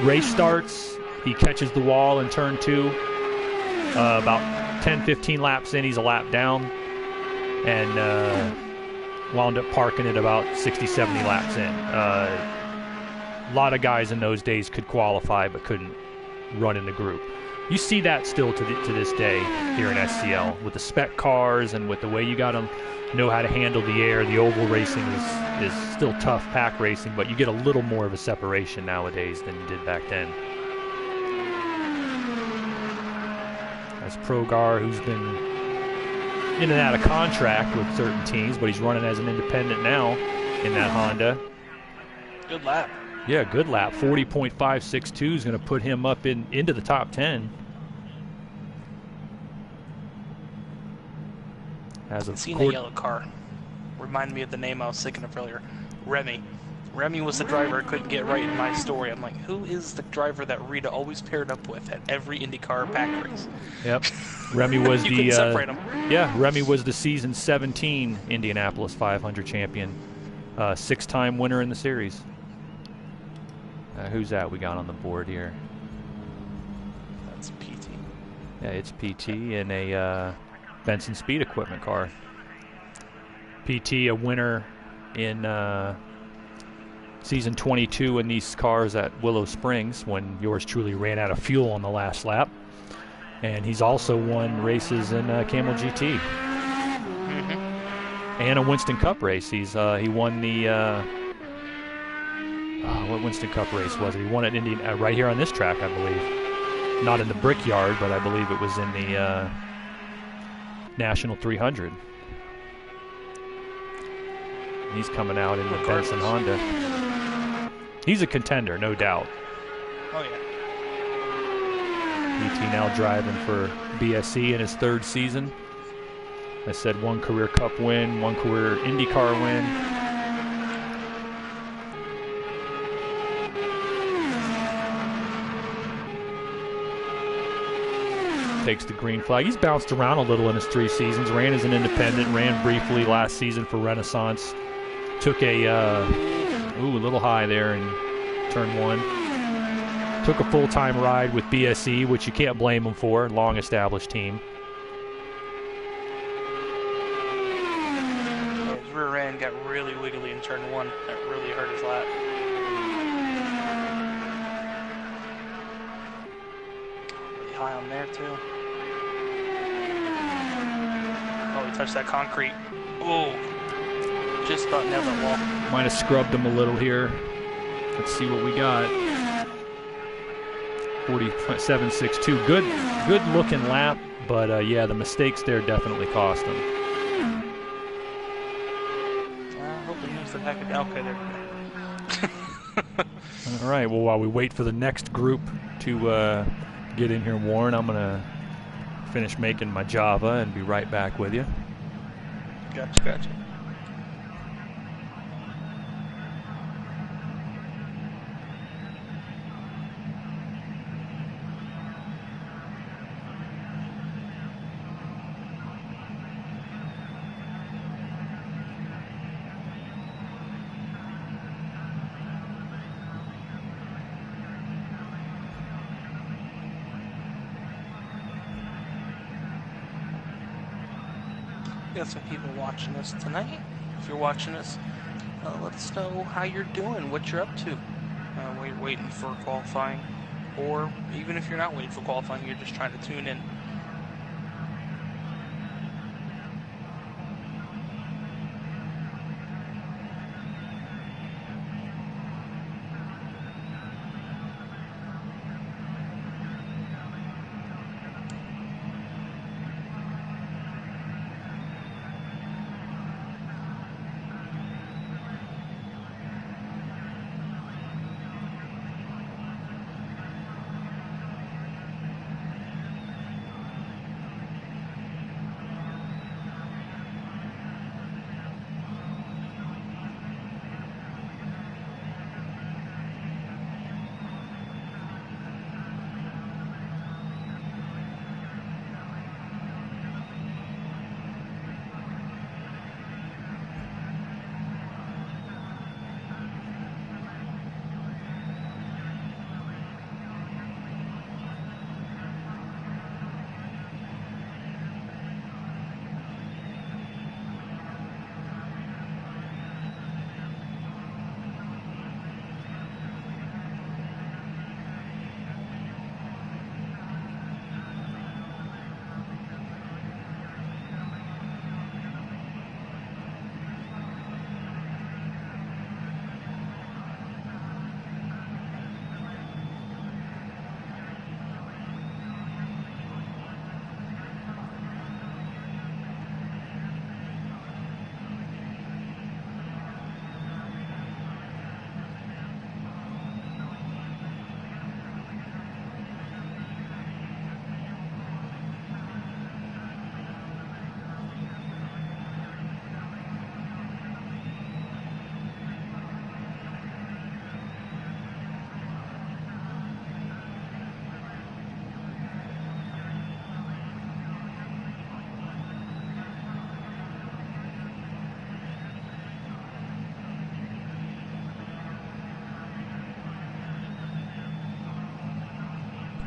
Race starts, he catches the wall in turn 2. About 10-15 laps in, he's a lap down, and wound up parking it about 60-70 laps in. A lot of guys in those days could qualify but couldn't run in the group. You see that still to this day here in SCL with the spec cars and with the way you got to know how to handle the air. The oval racing is still tough pack racing, but you get a little more of a separation nowadays than you did back then. That's Progar, who's been in and out of contract with certain teams, but he's running as an independent now in that Honda. Good lap. Yeah, good lap. 40.562 is going to put him up into the top 10. Seen the yellow car. Reminded me of the name I was thinking of earlier. Remy. Remy was the driver I couldn't get right in my story. I'm like, who is the driver that Rita always paired up with at every IndyCar pack race? Yep. Remy was you couldn't separate them. Yeah, Remy was the season 17 Indianapolis 500 champion. 6-time winner in the series. Who's that we got on the board here? That's PT. Yeah, it's PT in a Benson Speed Equipment car. PT, a winner in season 22 in these cars at Willow Springs when yours truly ran out of fuel on the last lap. And he's also won races in Camel GT. And a Winston Cup race. He won the... what Winston Cup race was it? He won it right here on this track, I believe. Not in the Brickyard, but I believe it was in the National 300. He's coming out in the Benson Honda. He's a contender, no doubt. Oh, yeah. ET now driving for BSC in his 3rd season. I said 1 career Cup win, 1 career IndyCar win. Takes the green flag. He's bounced around a little in his 3 seasons. Ran as an independent, ran briefly last season for Renaissance. Took a, a little high there in turn 1. Took a full-time ride with BSE, which you can't blame him for, long-established team. Yeah, his rear end got really wiggly in turn 1. That really hurt his lap. Really high on there, too. Oh, he touched that concrete. Oh, just about nailed that wall. Might have scrubbed him a little here. Let's see what we got. 47.62. Good looking lap, but yeah, the mistakes there definitely cost him. I hope he moves the back of. Okay, there we go. All right. Well, while we wait for the next group to get in here, Warren, I'm gonna finish making my Java and be right back with you. Gotcha. Got some people watching us tonight. If you're watching us, let us know how you're doing, what you're up to. We're waiting for qualifying, or even if you're not waiting for qualifying, you're just trying to tune in.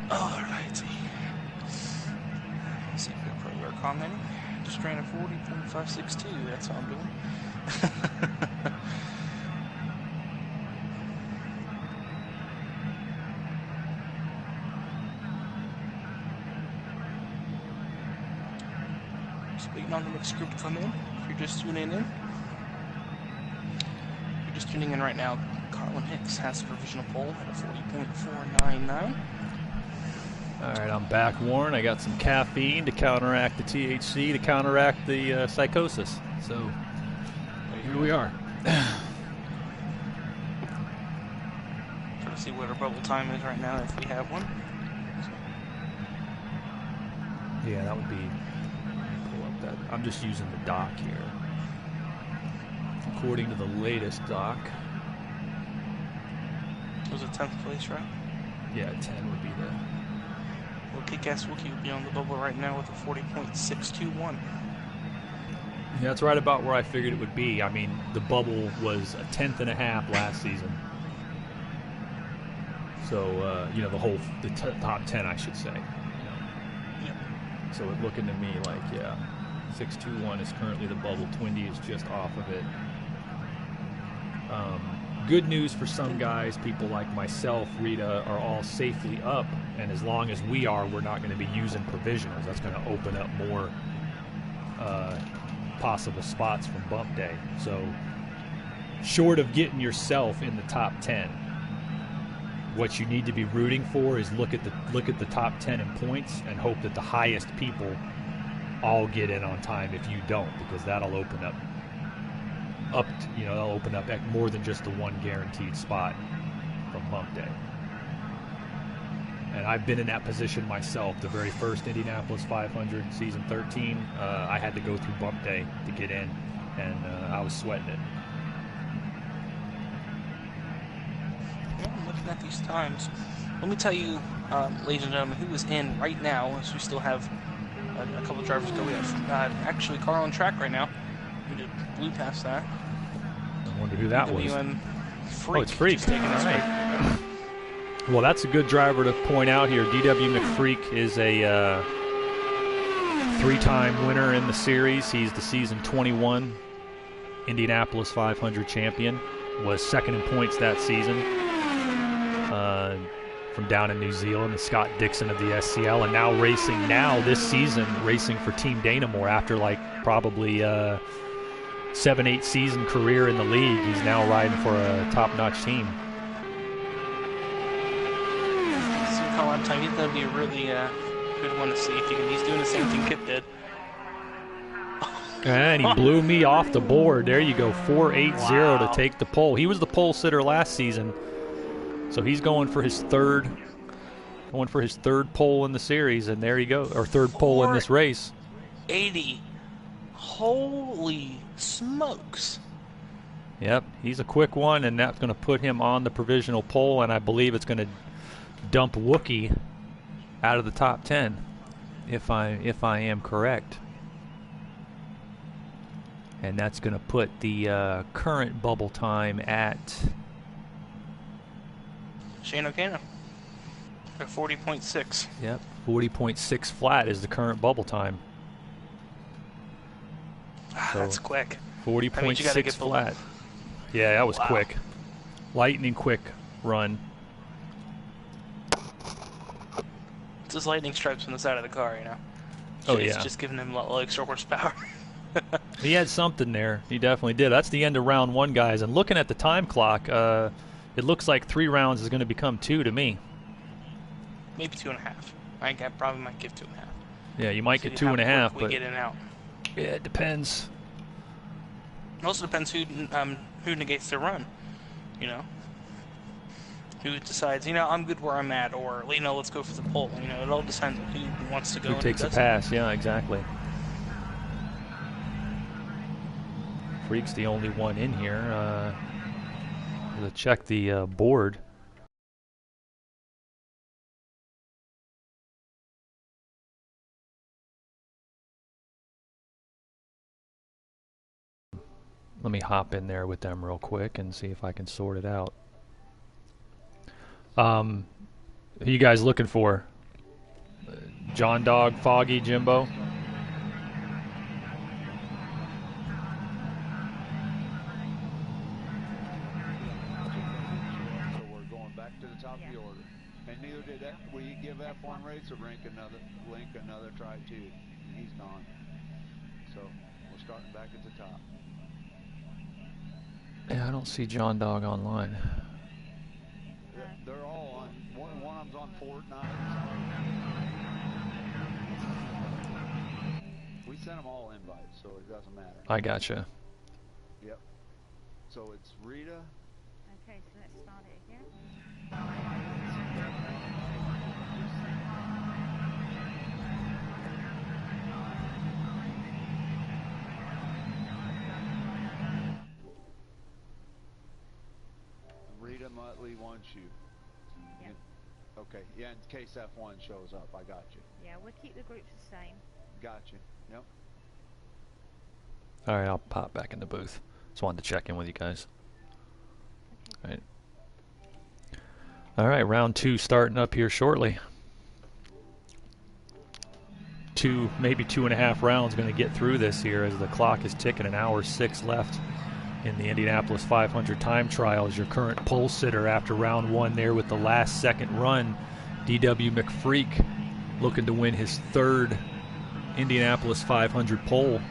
Alrighty. See if we pro are commenting. Just ran a 40.562. That's all I'm doing. Just waiting on the next group to come in. If you're just tuning in. If you're just tuning in right now, Carlin Hicks has a provisional pole at a 40.499. All right, I'm back, Warren. I got some caffeine to counteract the THC, to counteract the psychosis. So here we are. Trying to see what our bubble time is right now, if we have one. Yeah, that would be. Pull up that. I'm just using the dock here. According to the latest dock. It was a 10th place, right? Yeah, 10 would be the. Well, Kick-Ass Wookie would be on the bubble right now with a 40.621. Yeah, that's right about where I figured it would be. I mean, the bubble was a 10th and a half last season. So, the top 10, I should say. Yep. So it's looking to me like, yeah, 621 is currently the bubble. Twindy is just off of it. Good news for some guys, people like myself, Rita, are all safely up. And as long as we are, we're not going to be using provisionals. That's going to open up more possible spots from bump day. So short of getting yourself in the top 10, what you need to be rooting for is look at the top 10 in points and hope that the highest people all get in on time if you don't, because that'll open up that'll open up more than just the one guaranteed spot from bump day. And I've been in that position myself. The very first Indianapolis 500, season 13, I had to go through bump day to get in, and I was sweating it. Well, I'm looking at these times. Let me tell you, ladies and gentlemen, who is in right now, as we still have a couple of drivers go. We have actually car on track right now. We did blew past that. I wonder who that was. Freak. Oh, it's Freak. Just taking us right. Well, that's a good driver to point out here. DW McFreak is a three-time winner in the series. He's the season 21 Indianapolis 500 champion. Was second in points that season from down in New Zealand. The Scott Dixon of the SCL, and now racing this season for Team Danamore after like probably 7-8 season career in the league. He's now riding for a top-notch team. A lot of time. He's going to be a really good one to see if he's doing the same thing Kip did. And he blew me off the board. There you go, 4.80 to take the pole. He was the pole sitter last season, so he's going for his third pole in the series, and there you go, or third pole in this race. 80. Holy smokes! Yep, he's a quick one, and that's going to put him on the provisional pole, and I believe it's going to dump Wookie out of the top 10, if I am correct. And that's going to put the current bubble time at Shane O'Cano at 40.6. Yep, 40.6 flat is the current bubble time. So that's quick. 40.6 flat. Yeah, that was quick. Lightning quick run. It's his lightning stripes on the side of the car, you know. Oh, It's yeah. just giving him a little extra horsepower. He had something there. He definitely did. That's the end of round one, guys. And looking at the time clock, it looks like 3 rounds is going to become 2 to me. Maybe 2.5. I probably might give 2.5. Yeah, you might get 2.5, we but get in and out. yeah, it depends. It also depends who negates their run, you know. Who decides, I'm good where I'm at, or, let's go for the pole. It all depends on who wants to go. Who takes a pass, yeah, exactly. Freak's the only one in here. To check the board. Let me hop in there with them real quick and see if I can sort it out. Who are you guys looking for? John Dog, Foggy, Jimbo? So we're going back to the top of the order. And neither did that. We give F1 rates or Link another try too. And he's gone. So we're starting back at the top. Yeah, I don't see John Dog online. They're all on. One of them's on Fortnite. sent them all invites, so it doesn't matter. I gotcha. Yep. So it's Rita. Okay, so let's start it again. Rita Muttley wants you. Yep. Okay, yeah, in case F1 shows up, I got you. Yeah, we'll keep the groups the same. Got you. Yep. All right, I'll pop back in the booth. Just wanted to check in with you guys. Okay. All right, round 2 starting up here shortly. Maybe 2.5 rounds going to get through this here as the clock is ticking. 1 hour 6 left in the Indianapolis 500 time trials. Your current pole sitter after round 1 there with the last second run, D.W. McFreak, looking to win his 3rd Indianapolis 500 pole.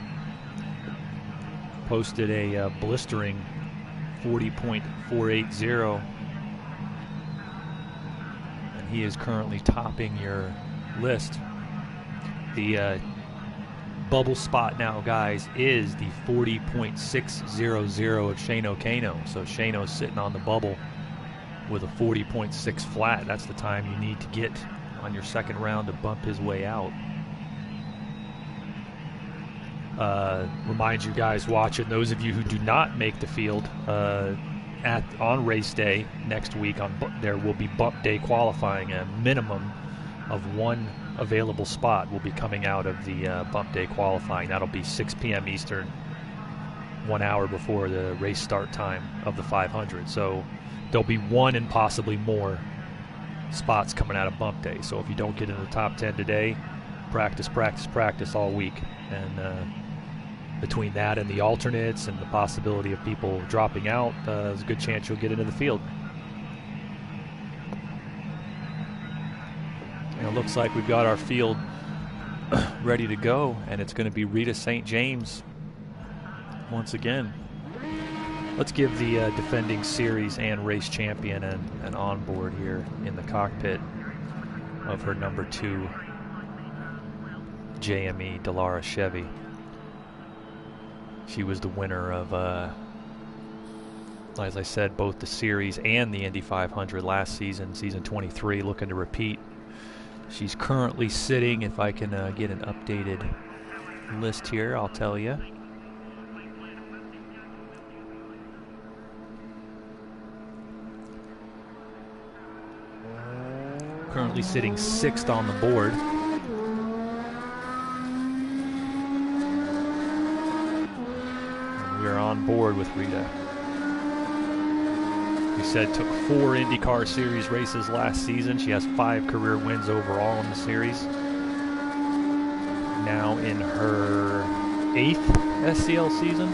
Posted a blistering 40.480, and he is currently topping your list. The bubble spot now, guys, is the 40.600 of Shane Kano. So Shano's sitting on the bubble with a 40.6 flat. That's the time you need to get on your second round to bump his way out. Remind you guys watching, those of you who do not make the field on race day next week, there will be bump day qualifying. A minimum of 1 available spot will be coming out of the bump day qualifying. That'll be 6 p.m. Eastern, 1 hour before the race start time of the 500. So there'll be 1 and possibly more spots coming out of bump day. So if you don't get in the top 10 today, practice all week. And between that and the alternates and the possibility of people dropping out, there's a good chance you'll get into the field. And it looks like we've got our field ready to go, and it's going to be Rita St. James once again. Let's give the defending series and race champion an onboard here in the cockpit of her number 2 JME Dallara Chevy. She was the winner of, as I said, both the series and the Indy 500 last season, season 23, looking to repeat. She's currently sitting, if I can get an updated list here, I'll tell you. Currently sitting 6th on the board. And we're on board with Rita. We said took 4 IndyCar Series races last season. She has 5 career wins overall in the series. Now in her 8th SCL season.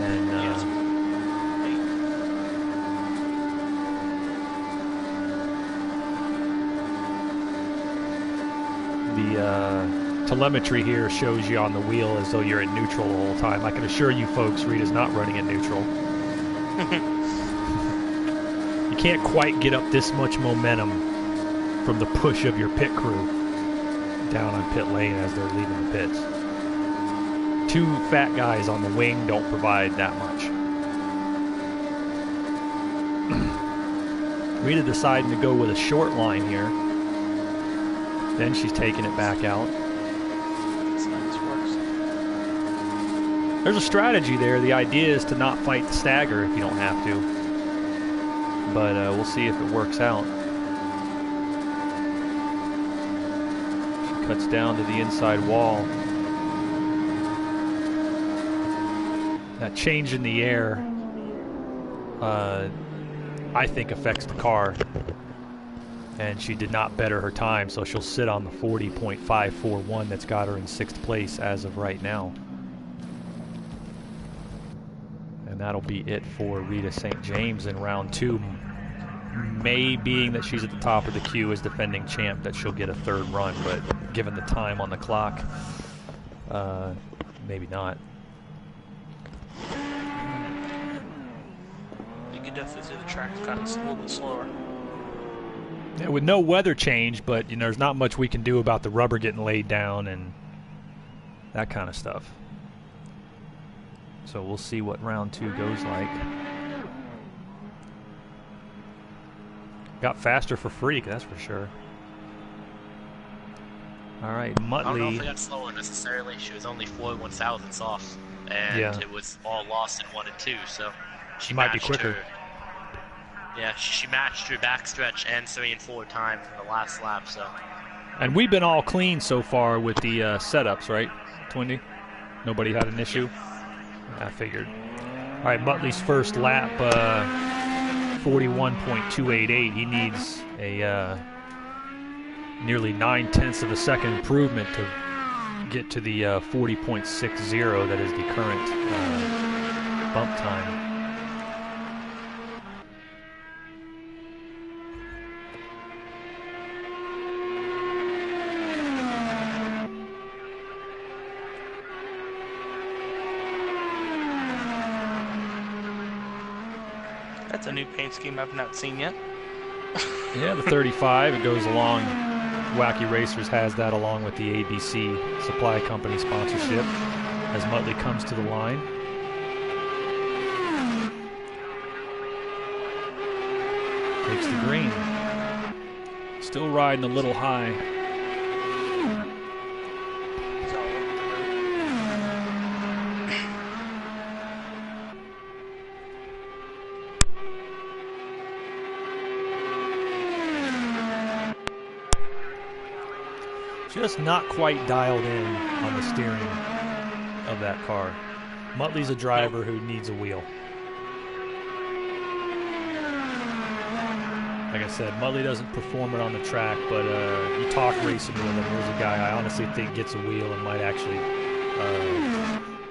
And the telemetry here shows you on the wheel as though you're in neutral the whole time. I can assure you folks, Rita's not running in neutral. You can't quite get up this much momentum from the push of your pit crew down on pit lane as they're leaving the pits. 2 fat guys on the wing don't provide that much. Rita deciding to go with a short line here. Then she's taking it back out. There's a strategy there. The idea is to not fight the stagger if you don't have to. But we'll see if it works out. She cuts down to the inside wall. That change in the air, I think, affects the car. And she did not better her time, so she'll sit on the 40.541 that's got her in 6th place as of right now. And that'll be it for Rita St. James in round 2. May being that she's at the top of the queue as defending champ, that she'll get a 3rd run, but given the time on the clock, maybe not. You can definitely see the track's gotten a little bit slower. with no weather change, but there's not much we can do about the rubber getting laid down and that kind of stuff. So we'll see what round 2 goes like. Got faster for Freak, that's for sure. All right, Muttley. I don't know if I got slower necessarily. She was only 4/1000ths off, and it was all lost in 1 and 2. So she might be quicker. She matched her backstretch and 3 and 4 time in the last lap. So. And we've been all clean so far with the setups, right, Twindy? Nobody had an issue. I figured. All right, Muttley's first lap. 41.288. He needs a nearly 9/10 of a second improvement to get to the 40.60 that is the current bump time. That's a new paint scheme I've not seen yet. Yeah, the 35, it goes along. Wacky Racers has that along with the ABC Supply Company sponsorship as Muttley comes to the line. Takes the green. Still riding a little high. Just not quite dialed in on the steering of that car. Muttley's a driver who needs a wheel. Like I said, Muttley doesn't perform it on the track, but you talk racing with him. There's a guy I honestly think gets a wheel and might actually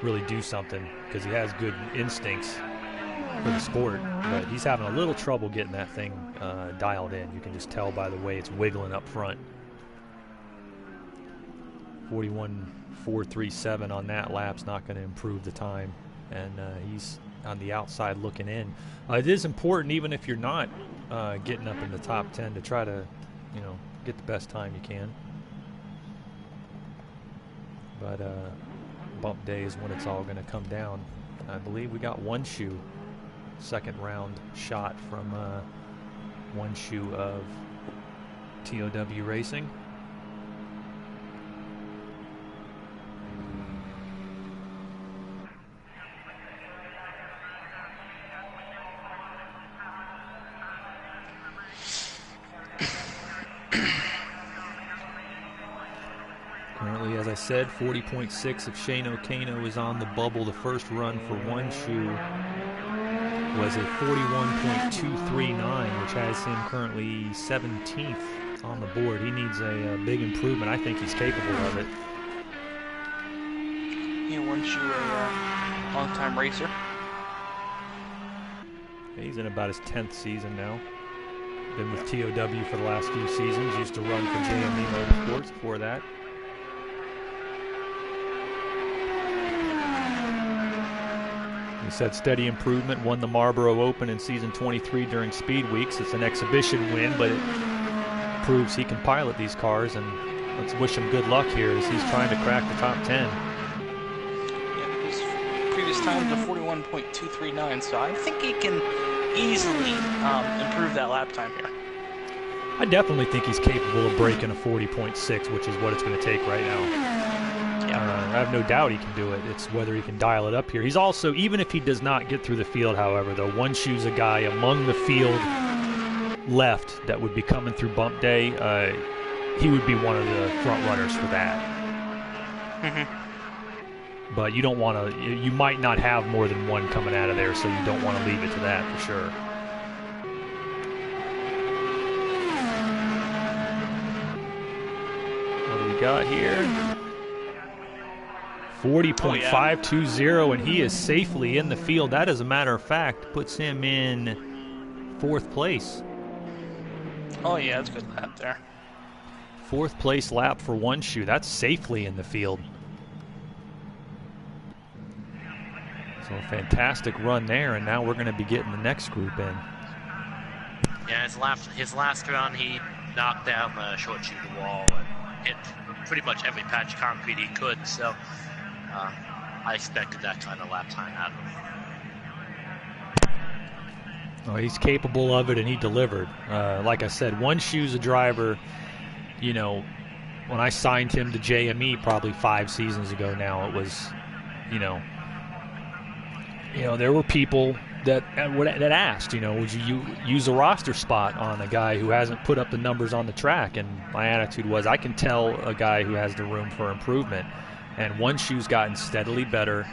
really do something because he has good instincts for the sport, but he's having a little trouble getting that thing dialed in. You can just tell by the way it's wiggling up front. 41.437 on that lap's not going to improve the time, and he's on the outside looking in. It is important, even if you're not getting up in the top 10, to try to, get the best time you can. But bump day is when it's all going to come down. I believe we got one shoe, second round shot from one shoe of TOW Racing. Currently, as I said, 40.6 of Shane O'Kano is on the bubble. The first run for one shoe was a 41.239, which has him currently 17th on the board. He needs a big improvement. I think he's capable of it. One shoe, a long-time racer. He's in about his 10th season now. Been with TOW for the last few seasons. Used to run for JME Motorsports before that. He said steady improvement, won the Marlboro Open in season 23 during Speed Weeks. It's an exhibition win, but it proves he can pilot these cars, and let's wish him good luck here as he's trying to crack the top 10. Yeah, his previous times are 41.239, so I think he can easily improve that lap time here. I definitely think he's capable of breaking a 40.6, which is what it's going to take right now. I have no doubt he can do it. It's whether he can dial it up here. He's also, even if he does not get through the field, however, though, one shoe's a guy among the field left that would be coming through bump day. He would be one of the front runners for that. But you don't want to, you might not have more than one coming out of there, so you don't want to leave it to that for sure. What do we got here? 40.520, and he is safely in the field. That, as a matter of fact, puts him in 4th place. Oh, yeah, that's a good lap there. 4th place lap for one shoe. That's safely in the field. So a fantastic run there, and now we're going to be getting the next group in. Yeah, his last run, he knocked down the short chute wall and hit pretty much every patch of concrete he could. So I expected that kind of lap time out of him. Oh, he's capable of it, and he delivered. Like I said, one shoe's a driver. You know, when I signed him to JME probably 5 seasons ago now, it was, you know, there were people that asked, would you use a roster spot on a guy who hasn't put up the numbers on the track? And my attitude was, I can tell a guy who has the room for improvement. And one shoe's gotten steadily better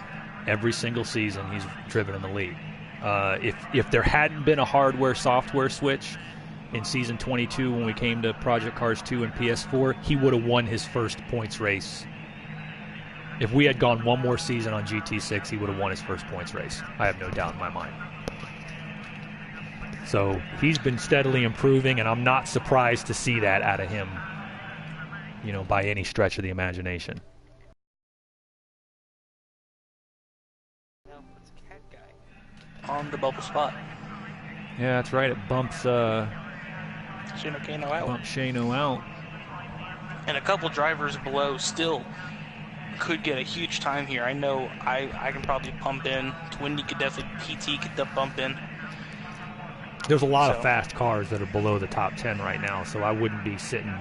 every single season he's driven in the league. If there hadn't been a hardware-software switch in season 22 when we came to Project Cars 2 and PS4, he would have won his first points race. If we had gone one more season on GT6, he would have won his first points race. I have no doubt in my mind. So he's been steadily improving, and I'm not surprised to see that out of him, by any stretch of the imagination. On the bubble spot. Yeah, that's right. It bumps Shane O'Cano out. Bumps Shano out. And a couple drivers below still could get a huge time here. I know I can probably pump in. Twindy could definitely, PT could bump in. There's a lot of fast cars that are below the top 10 right now, so I wouldn't be sitting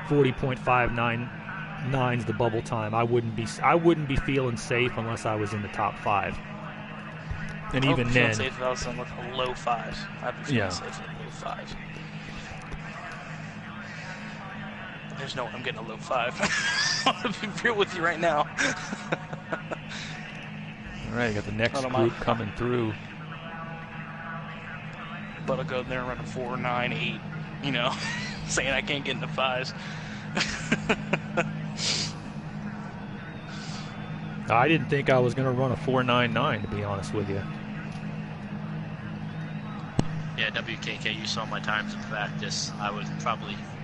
40.599's the bubble time. I wouldn't be feeling safe unless I was in the top 5. And even then, I would safe if I was in like a low 5. I'd be feeling safe in a low 5. There's no way I'm getting a low 5. I'm going to be real with you right now. All right, you got the next group coming through. But I'll go there and run a 4, 9, 8, saying I can't get into 5s. I didn't think I was going to run a 4.99, to be honest with you. Yeah, WKK, you saw my times in practice.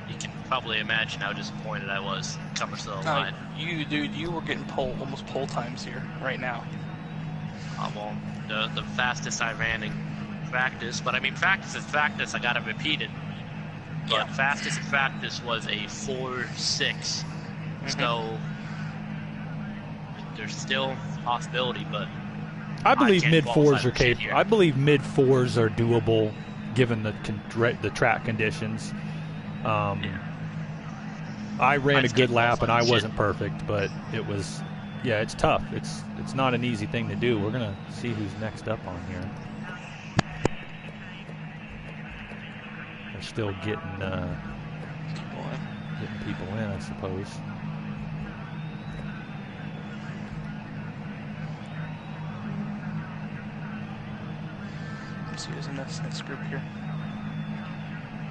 You can probably imagine how disappointed I was coming to the line. You were getting almost pole times here right now. Well, the fastest I ran in practice, but I mean, practice is practice. I got to repeat it. But fastest in practice was a 4.6. So there's still a possibility, but I believe mid-4s are capable. I believe mid-4s are doable given the track conditions. I ran a good lap and I wasn't perfect, but it was, it's tough. It's not an easy thing to do. We're gonna see who's next up on here. They're still getting people in, I suppose. Let's see who's in this next group here.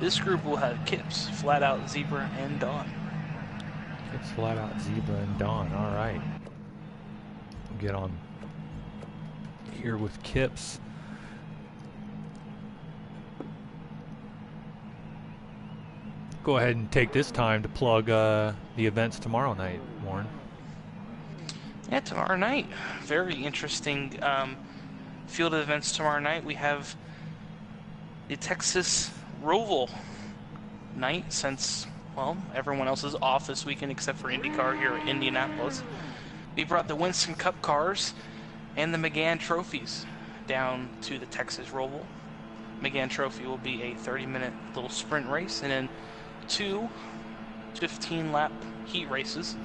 This group will have Kips, Flat Out, Zebra, and Dawn. Kips, Flat Out, Zebra, and Dawn. All right. We'll get on here with Kips. Go ahead and take this time to plug the events tomorrow night, Warren. Yeah, tomorrow night. Very interesting field of events tomorrow night. We have the Texas Roval night since, everyone else is off this weekend except for IndyCar here at Indianapolis. We brought the Winston Cup cars and the McGann trophies down to the Texas Roval. McGann Trophy will be a 30-minute little sprint race, and then 2 15-lap heat races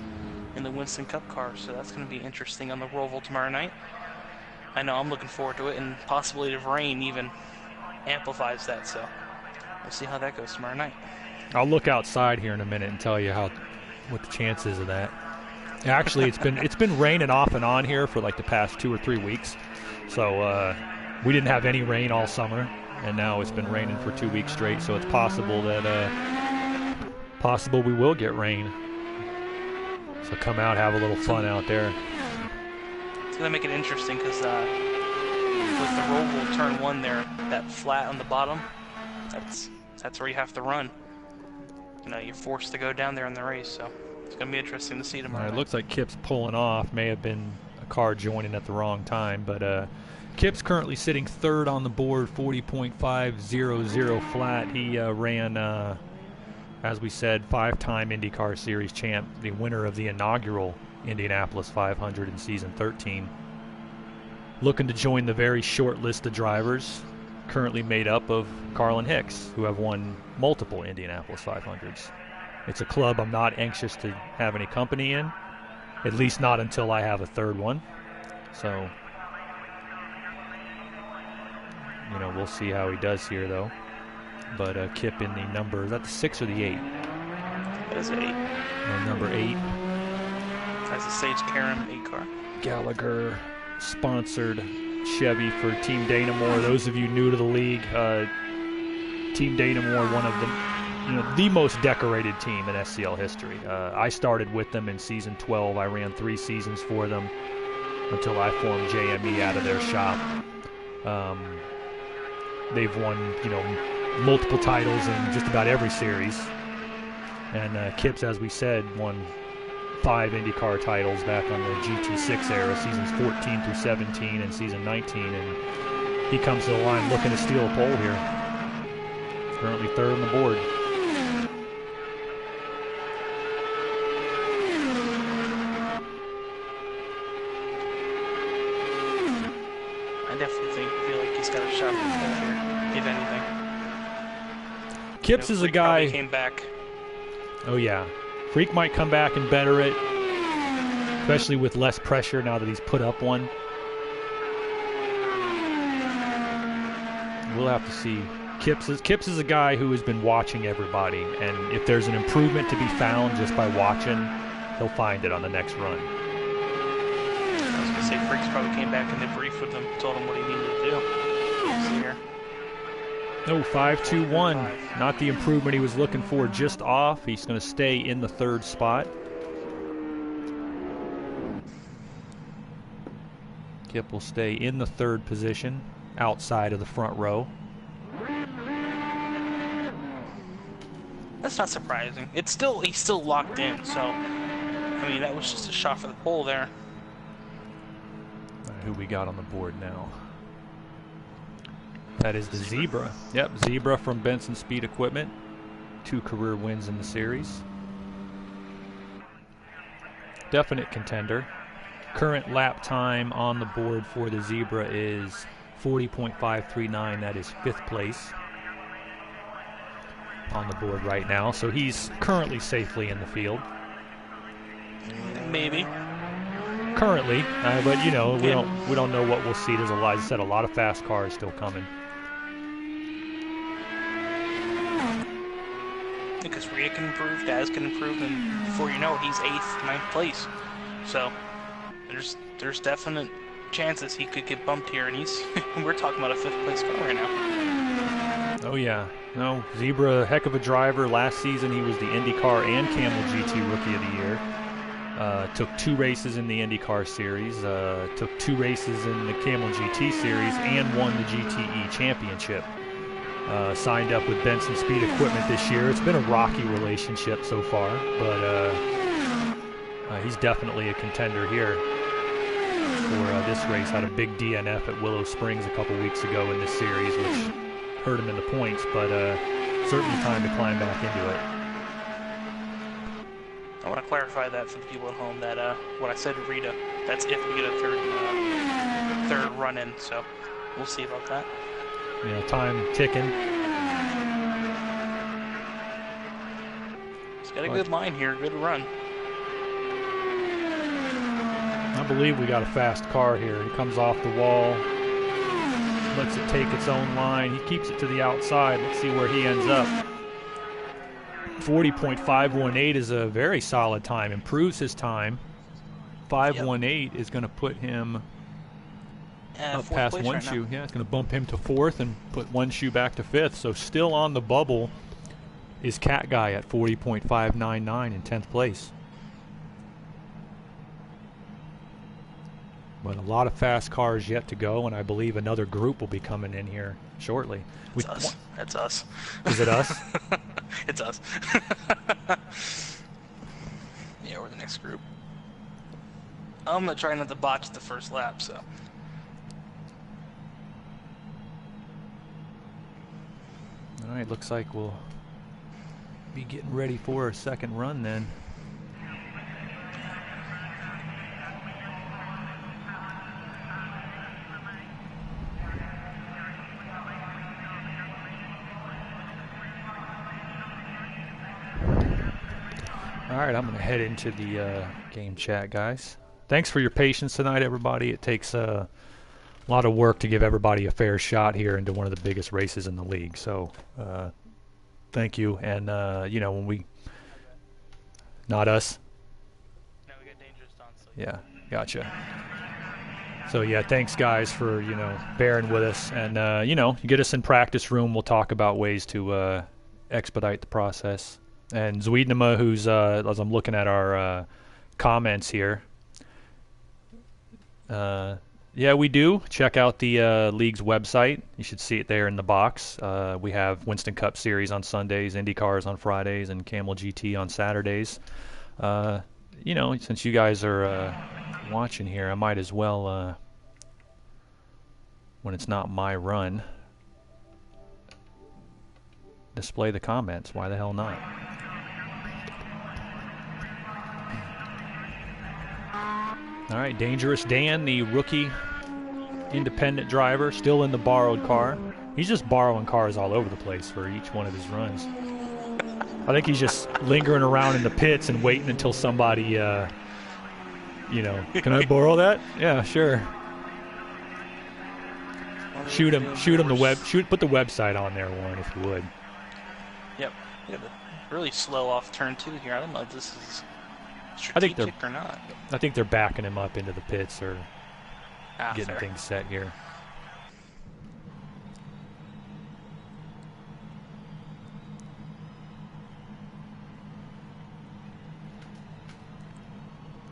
in the Winston Cup cars. So that's going to be interesting on the Roval tomorrow night. I know I'm looking forward to it, and possibility of rain even amplifies that. So we'll see how that goes tomorrow night. I'll look outside here in a minute and tell you what the chances of that. Actually, it's been raining off and on here for like the past 2 or 3 weeks. So we didn't have any rain all summer, and now it's been raining for 2 weeks straight. So it's possible that we will get rain. So come out, have a little fun out there. It's gonna make it interesting because with the Roval turn 1 there, that flat on the bottom, that's where you have to run. You're forced to go down there in the race. So it's gonna be interesting to see tomorrow. It looks like Kip's pulling off. May have been a car joining at the wrong time, but Kip's currently sitting 3rd on the board, 40.500 flat. He ran as we said, 5-time IndyCar Series champ, the winner of the inaugural Indianapolis 500 in season 13. Looking to join the very short list of drivers currently made up of Carlin Hicks, who have won multiple Indianapolis 500s. It's a club I'm not anxious to have any company in, at least not until I have a third one. So, you know, we'll see how he does here, though. But Kip in the number, is that the 6 or the 8? That is 8. Number 8. That's a Sage Karam 8 car. Gallagher sponsored Chevy for Team Danamore. Those of you new to the league, Team Danamore, one of the most decorated team in SCL history. I started with them in season 12. I ran 3 seasons for them until I formed JME out of their shop. They've won, multiple titles in just about every series. And Kip's, as we said, won 5 IndyCar titles back on the GT6 era, seasons 14 through 17 and season 19. And he comes to the line looking to steal a pole here. Currently 3rd on the board. I definitely feel like he's got a shot at the pole here, if anything. Kipps is a guy. Came back. Oh yeah, Freak might come back and better it, especially with less pressure now that he's put up one. We'll have to see. Kipps is a guy who has been watching everybody, and if there's an improvement to be found just by watching, he'll find it on the next run. I was gonna say Freaks probably came back and debriefed with him, told him what he needed to do. Let's see here. No, 5-2-1. Not the improvement he was looking for, just off. He's going to stay in the 3rd spot. Kip will stay in the 3rd position, outside of the front row. That's not surprising. He's still locked in, so I mean that was just a shot for the pole there. Who we got on the board now? That is the Zebra. Yep, Zebra from Benson Speed Equipment. 2 career wins in the series. Definite contender. Current lap time on the board for the Zebra is 40.539. That is 5th place on the board right now. So he's currently safely in the field. Maybe. Currently, but we don't know what we'll see. There's as I said, a lot of fast cars still coming. Because Rita can improve, Daz can improve, and before you know it, he's 8th, 9th place. So there's definite chances he could get bumped here, and we're talking about a 5th place car right now. Oh yeah, no, Zebra, heck of a driver. Last season he was the IndyCar and Camel GT Rookie of the Year. Took 2 races in the IndyCar Series, took 2 races in the Camel GT Series, and won the GTE Championship. Signed up with Benson Speed Equipment this year. It's been a rocky relationship so far, but he's definitely a contender here for this race. Had a big DNF at Willow Springs a couple weeks ago in this series, which hurt him in the points, but certainly time to climb back into it. I want to clarify that for the people at home that what I said to Rita, that's if we get a third run in, so we'll see about that. Yeah, time ticking. He's got a good line here, good run. I believe we got a fast car here. He comes off the wall, lets it take its own line. He keeps it to the outside. Let's see where he ends up. 40.518 is a very solid time. Improves his time. 518 is going to put him up past one shoe. Yeah, it's going to bump him to 4th and put one shoe back to 5th. So still on the bubble is Cat Guy at 40.599 in 10th place. But a lot of fast cars yet to go, and I believe another group will be coming in here shortly. It's us. That's us. Is it us? It's us. Yeah, we're the next group. I'm going to try not to botch the first lap, so. All right, looks like we'll be getting ready for a second run then. All right, I'm going to head into the game chat, guys. Thanks for your patience tonight, everybody. It takes a lot of work to give everybody a fair shot here into one of the biggest races in the league. So, thank you. And, you know, when we... Not us? No, we got Dangerous on. So Yeah, gotcha. So, yeah, thanks, guys, for, you know, bearing with us. And, you know, you get us in practice room, we'll talk about ways to expedite the process. And Zwednema, who's, as I'm looking at our comments here, yeah, we do. Check out the league's website. You should see it there in the box. We have Winston Cup Series on Sundays, IndyCars on Fridays, and Camel GT on Saturdays. You know, since you guys are watching here, I might as well, when it's not my run, display the comments. Why the hell not? All right, Dangerous Dan, the rookie independent driver, still in the borrowed car. He's just borrowing cars all over the place for each one of his runs. I think he's just lingering around in the pits and waiting until somebody, you know, can I borrow that? Yeah, sure. Shoot him put the website on there, Warren, if you would. Yep. We have a really slow off turn 2 here. I don't know if this is strategic or not. I think they're backing him up into the pits or getting fair. things set here.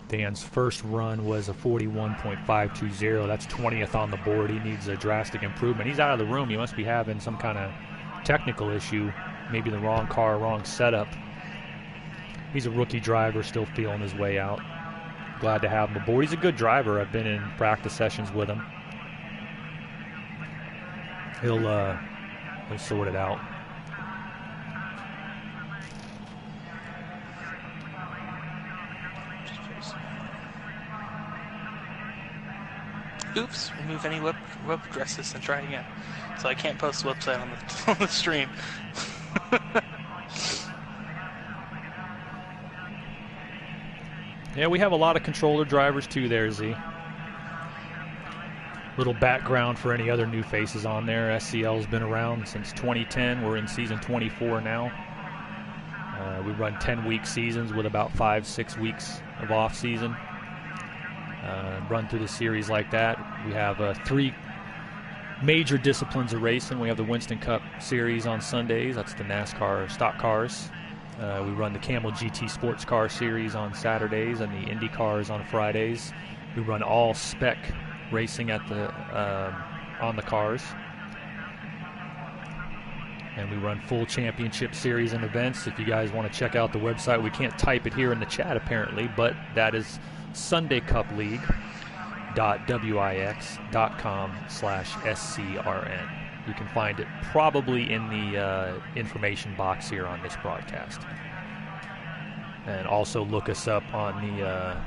Dan's first run was a 41.520. That's 20th on the board. He needs a drastic improvement. He's out of the room. He must be having some kind of technical issue, maybe the wrong car, wrong setup. He's a rookie driver, still feeling his way out. Glad to have him aboard. He's a good driver. I've been in practice sessions with him. He'll sort it out. Oops, remove any web addresses and try again. So I can't post the website on the stream. Yeah, we have a lot of controller drivers too there, Z. Little background for any other new faces on there. SCL's been around since 2010. We're in season 24 now. We run 10-week seasons with about 5-6 weeks of off-season. Run through the series like that. We have 3 major disciplines of racing. We have the Winston Cup Series on Sundays. That's the NASCAR stock cars. We run the Camel GT Sports Car Series on Saturdays and the IndyCars on Fridays. We run all spec racing at the on the cars. And we run full championship series and events. If you guys want to check out the website, we can't type it here in the chat apparently, but that is sundaycupleague.wix.com/SCRN. You can find it probably in the information box here on this broadcast. And also look us up on the,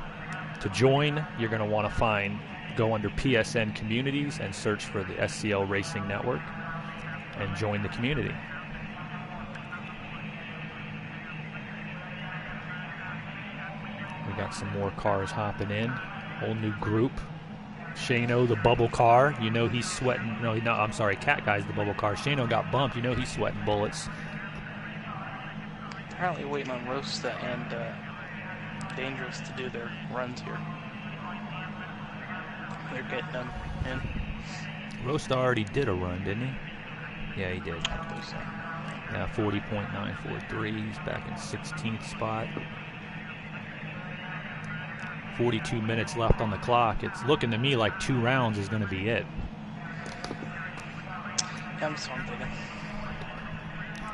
to join, you're going to want to go under PSN Communities and search for the SCL Racing Network and join the community. We got some more cars hopping in, whole new group. Shano, the bubble car, you know he's sweating. No, I'm sorry, Cat Guy's the bubble car. Shano got bumped, you know he's sweating bullets. Apparently waiting on Rosta and Dangerous to do their runs here. They're getting them in. Rosta already did a run, didn't he? Yeah, he did. I believe so. Yeah, 40.943. He's back in 16th spot. 42 minutes left on the clock. It's looking to me like 2 rounds is going to be it. Yeah, I'm just thinking.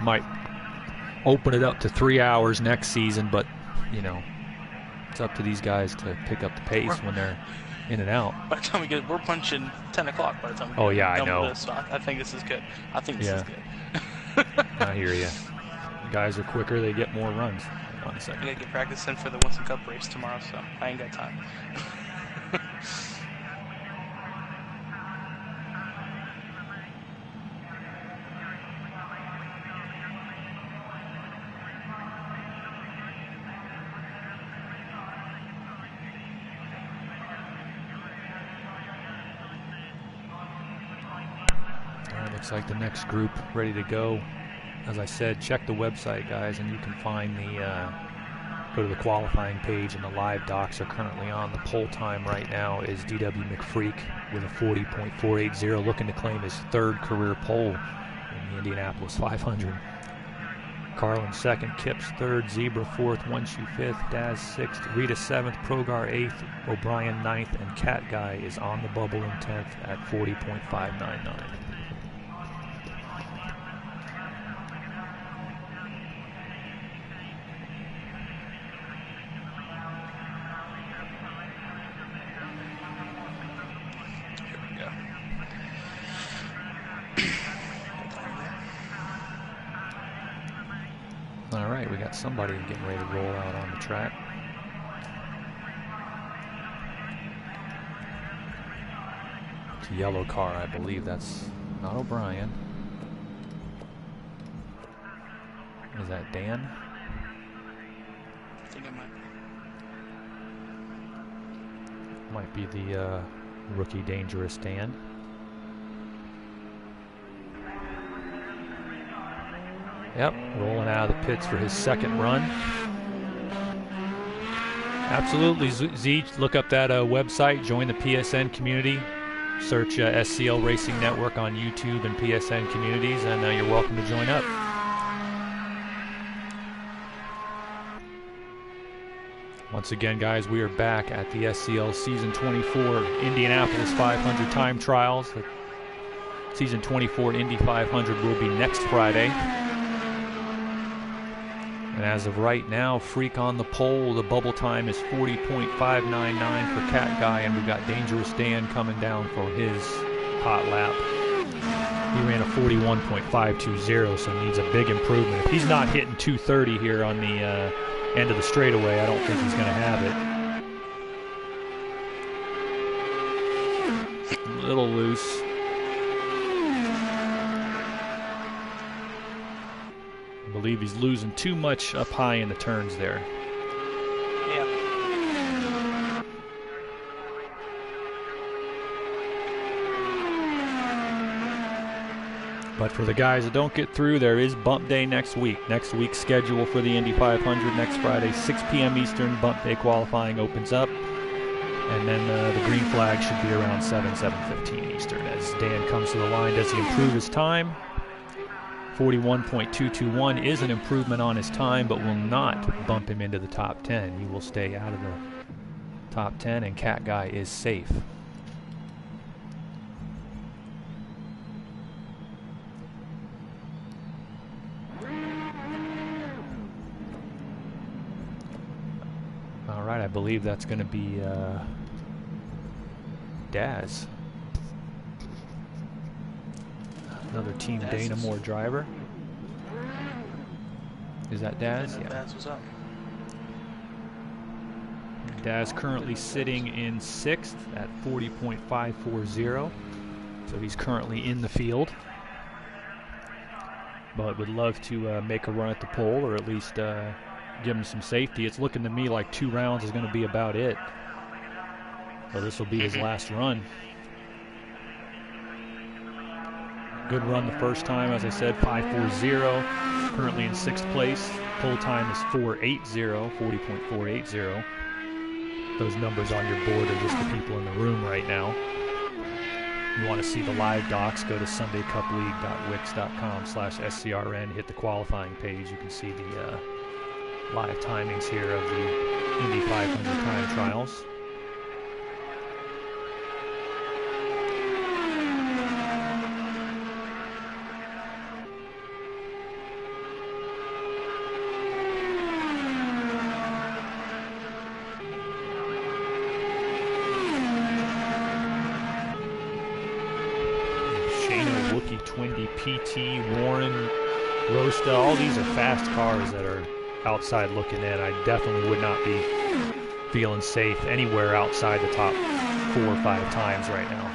Might open it up to 3 hours next season, but, you know, it's up to these guys to pick up the pace when they're in and out. By the time we're punching 10 o'clock by the time we I done know. with this, so I think this is good. I think this is good. I hear you. guys are quicker, they get more runs. Hang on a second. I gotta get practicing for the Winston Cup race tomorrow, so I ain't got time. Looks like the next group ready to go. As I said, check the website, guys, and you can find the go to the qualifying page, and the live docs are currently on. The pole time right now is D.W. McFreak with a 40.480, looking to claim his 3rd career pole in the Indianapolis 500. Carlin 2nd, Kipps 3rd, Zebra 4th, Wenshu 5th, Daz 6th, Rita 7th, Progar 8th, O'Brien 9th, and Cat Guy is on the bubble in 10th at 40.599. All right, we got somebody getting ready to roll out on the track. It's a yellow car, I believe. That's not O'Brien. Is that Dan? I think it Might be the rookie Dangerous Dan. Yep, rolling out of the pits for his 2nd run. Absolutely, Z, look up that website, join the PSN community, search SCL Racing Network on YouTube and PSN communities, and you're welcome to join up. Once again, guys, we are back at the SCL Season 24 Indianapolis 500 time trials. The Season 24 Indy 500 will be next Friday. And as of right now, Freak on the pole. The bubble time is 40.599 for Cat Guy, and we've got Dangerous Dan coming down for his hot lap. He ran a 41.520, so needs a big improvement. If he's not hitting 230 here on the end of the straightaway, I don't think he's going to have it. A little loose. I believe he's losing too much up high in the turns there. Yeah. But for the guys that don't get through, there is bump day next week. Next week's schedule for the Indy 500 next Friday, 6 p.m. Eastern. Bump day qualifying opens up. And then the green flag should be around 7:15 Eastern. As Dan comes to the line, does he improve his time? 41.221 is an improvement on his time, but will not bump him into the top 10. He will stay out of the top 10, and Cat Guy is safe. All right, I believe that's going to be Daz. Another Team Dana Moore driver. Is that Daz? Yeah. Daz, what's up? Daz currently sitting in 6th at 40.540. So he's currently in the field. But would love to make a run at the pole, or at least give him some safety. It's looking to me like 2 rounds is going to be about it. So this will be his last run. Good run the first time, as I said, 5.40. Currently in 6th place. Pole time is 4.80, 40.480. Those numbers on your board are just the people in the room right now. If you want to see the live docs, go to sundaycupleague.wix.com/SCRN, hit the qualifying page. You can see the live timings here of the Indy 500 time trials. Twindy, PT, Warren, Rosta, all these are fast cars that are outside looking in. I definitely would not be feeling safe anywhere outside the top 4 or 5 times right now.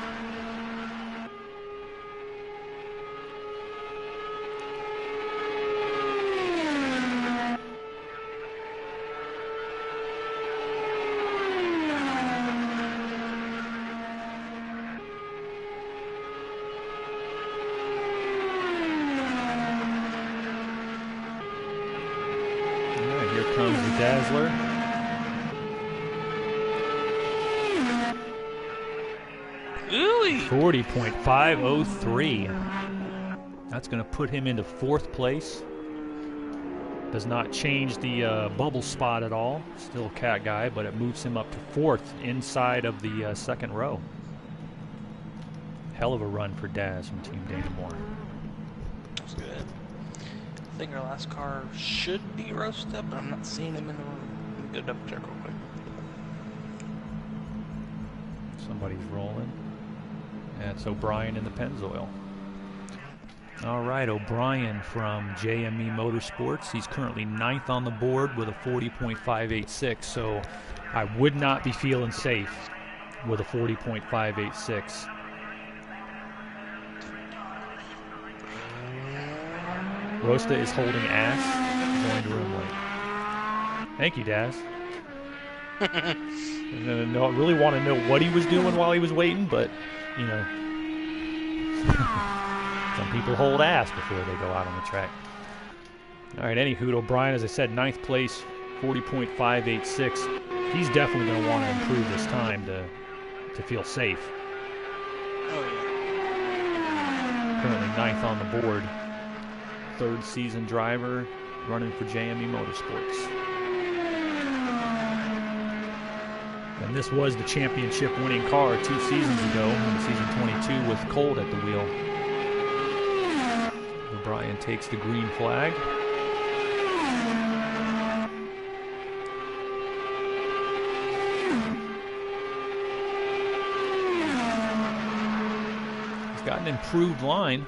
Comes the Dazzler. Ooh! 40.503. That's going to put him into 4th place. Does not change the bubble spot at all. Still a cat guy, but it moves him up to 4th inside of the 2nd row. Hell of a run for Daz from Team Dana Moore. That's good. I think our last car should be Rosta, but I'm not seeing him in the room. Let me go double check real quick. Somebody's rolling. That's O'Brien in the Pennzoil. All right, O'Brien from JME Motorsports. He's currently 9th on the board with a 40.586, so I would not be feeling safe with a 40.586. Rosta is holding ass, going to room late. Thank you, Daz. No, I really want to know what he was doing while he was waiting, but, you know, some people hold ass before they go out on the track. All right, anywho, O'Brien, as I said, 9th place, 40.586. He's definitely going to want to improve this time to feel safe. Oh, yeah. Currently 9th on the board. 3rd season driver running for JME Motorsports. And this was the championship winning car 2 seasons ago in season 22 with Colt at the wheel. O'Brien takes the green flag. He's got an improved line.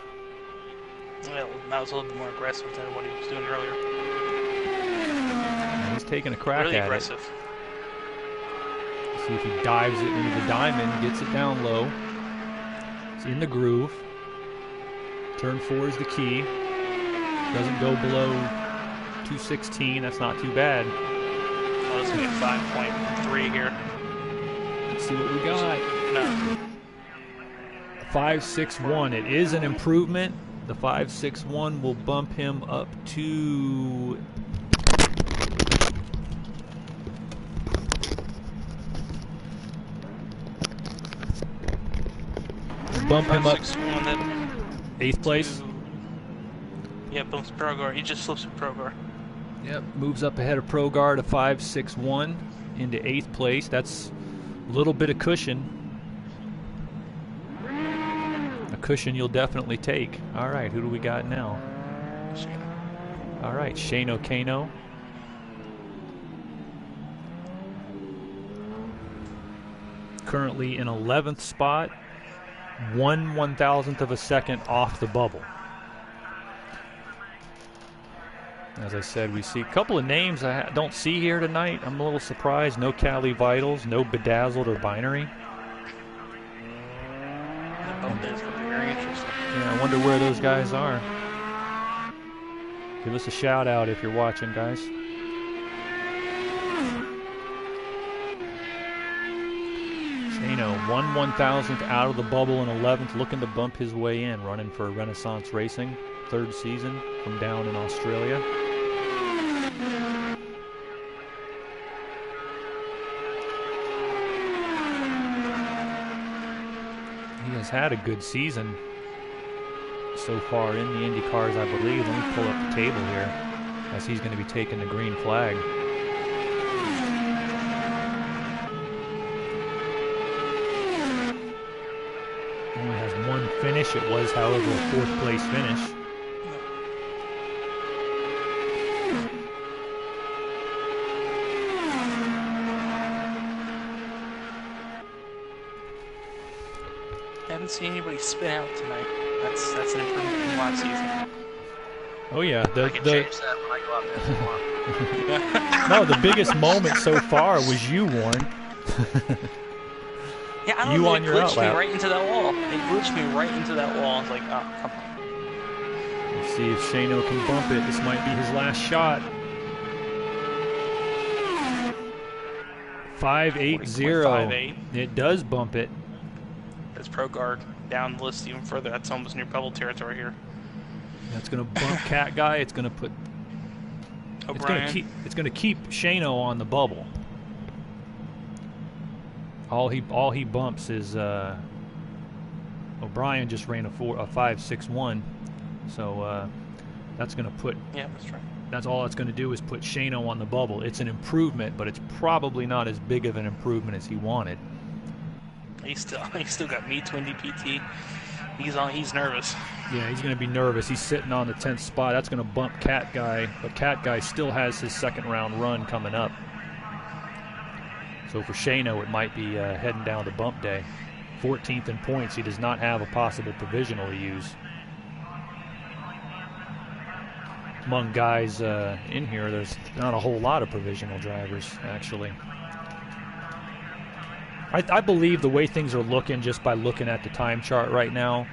Well, that was a little bit more aggressive than what he was doing earlier. And he's taking a crack Really at aggressive. it. See if he dives it into the diamond, gets it down low. It's in the groove. Turn 4 is the key. Doesn't go below 216. That's not too bad. Oh, this is going to be 5.3 here. Let's see what we got. No. 561. It is an improvement. The 561 will bump him up to bump him up 561, then 8th place. Yeah, bumps Progar. He just flips a Progar. Yep, moves up ahead of Progar to 561 into 8th place. That's a little bit of cushion. A cushion you'll definitely take. All right, who do we got now? All right, Shane O'Kano. Currently in 11th spot, 1/1000th of a second off the bubble. As I said, we see a couple of names I don't see here tonight. I'm a little surprised. No Cali Vitals, no Bedazzled or Binary. Very interesting. Yeah, I wonder where those guys are. Give us a shout out if you're watching, guys. Shano, 1/1000th out of the bubble in 11th, looking to bump his way in, running for Renaissance Racing, 3rd season from down in Australia. He has had a good season so far in the IndyCars, I believe. Let me pull up the table here as he's going to be taking the green flag. Only has 1 finish. It was, however, a 4th place finish. I haven't seen anybody spin out tonight. That's an improvement from last season. Oh yeah, I can change that when I go out there if you want. no, the biggest moment so far was you, Warren. Yeah, I don't You know. on It your glitched me outlap. right into that wall. It glitched me right into that wall. I was like, oh, come on. Let's see if Shano can bump it. This might be his last shot. 580. 40.58. It does bump it. That's Pro Guard down the list even further. That's almost near bubble territory here. That's going to bump Cat Guy. It's going to put. O'Brien. It's going to keep Shano on the bubble. All he bumps is O'Brien just ran a 5.61, so that's going to put. Yeah, that's right. That's all it's going to do is put Shano on the bubble. It's an improvement, but it's probably not as big of an improvement as he wanted. He's still got me to Indy PT. He's nervous. Yeah, he's going to be nervous. He's sitting on the 10th spot. That's going to bump Cat Guy, but Cat Guy still has his second round run coming up. So for Shano, it might be heading down to bump day. 14th in points. He does not have a possible provisional to use. Among guys in here, there's not a whole lot of provisional drivers, actually. I believe the way things are looking, just by looking at the time chart right now,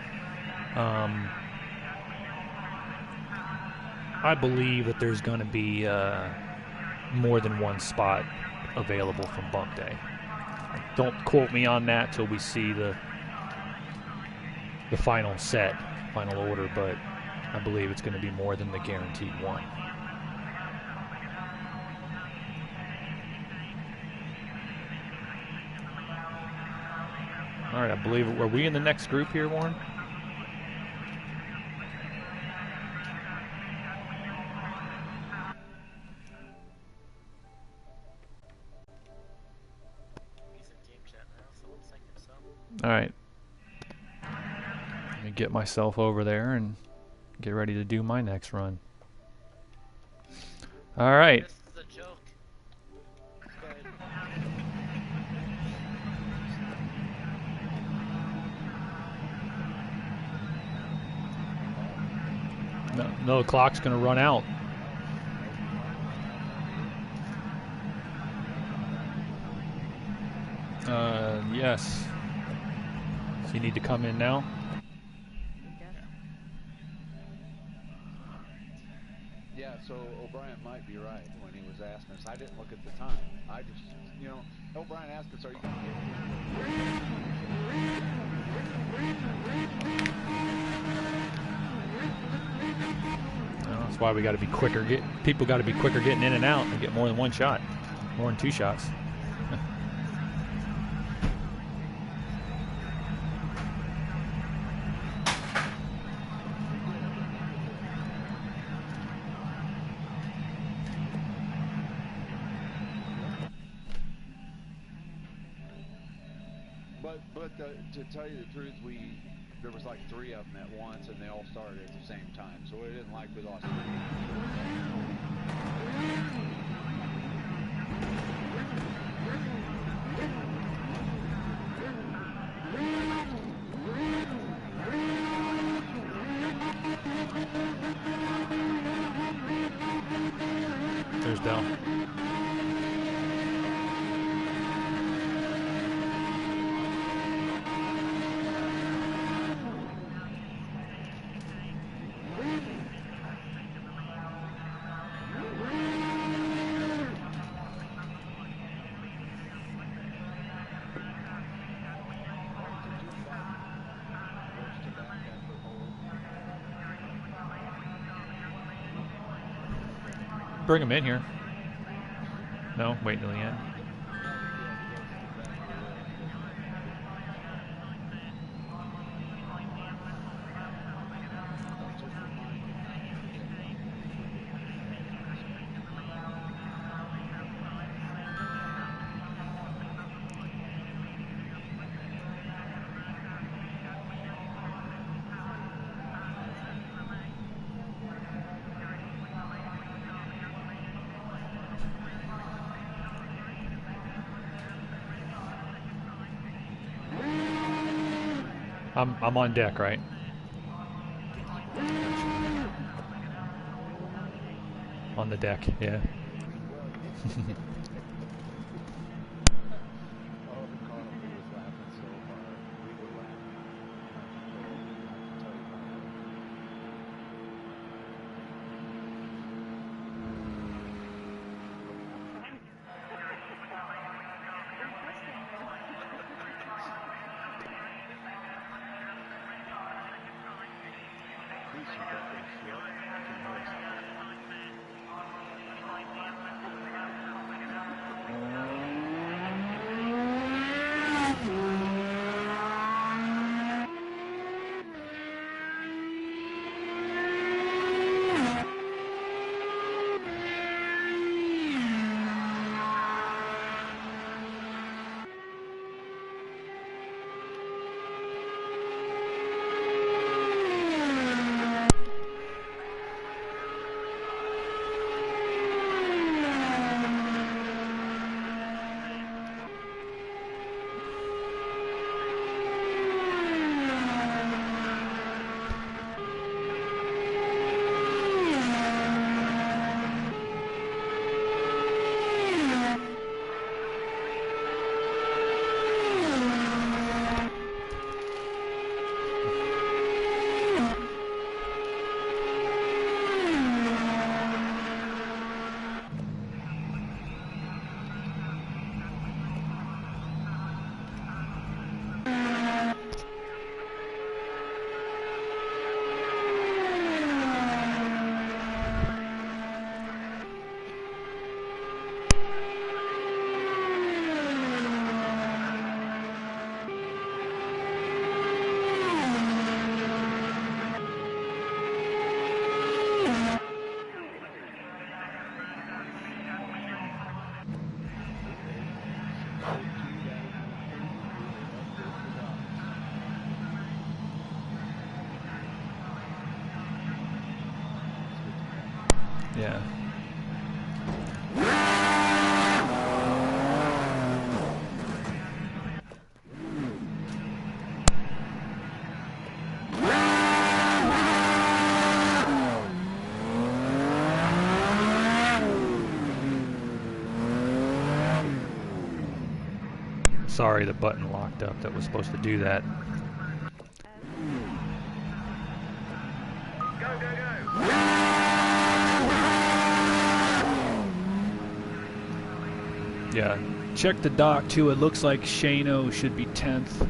I believe that there's going to be more than one spot available from bump day. Don't quote me on that till we see the final order, but I believe it's going to be more than the guaranteed one. All right, I believe, are we in the next group here, Warren? All right. Let me get myself over there and get ready to do my next run. All right. This is a joke. No, the clock's going to run out. Yes. So you need to come in now? Yeah, so O'Brien might be right when he was asking us. I didn't look at the time. I just, O'Brien asked us, are you going to That's why we got to be quicker. People got to be quicker getting in and out and get more than one shot, more than two shots. But to tell you the truth, there was like 3 of them at once, and they all started at the same time. So it isn't like we lost. There's Dell. Bring him in here. No, wait until the end. I'm on deck, right? on the deck. Yeah. Yeah. Sorry, the button locked up that was supposed to do that. Yeah, check the dock too. It looks like Shano should be 10th.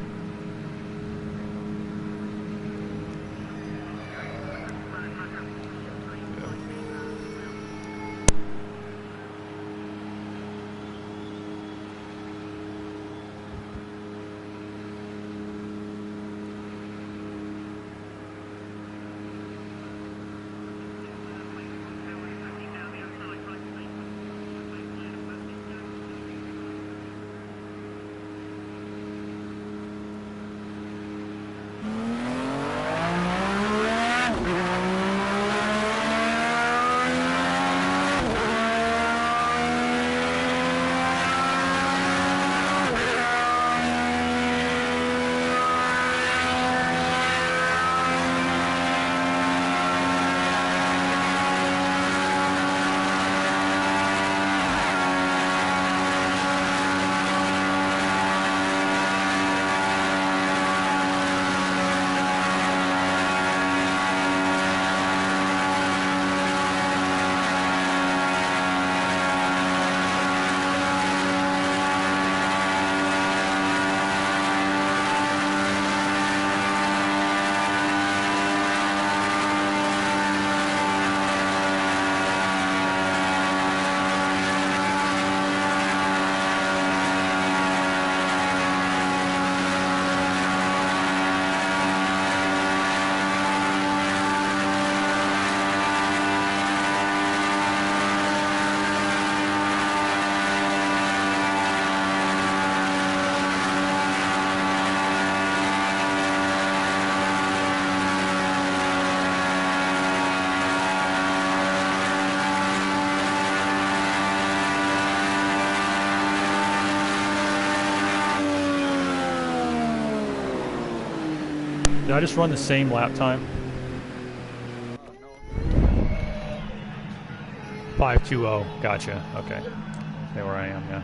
Did I just run the same lap time? 520. Gotcha. Okay. Stay where I am. Yeah.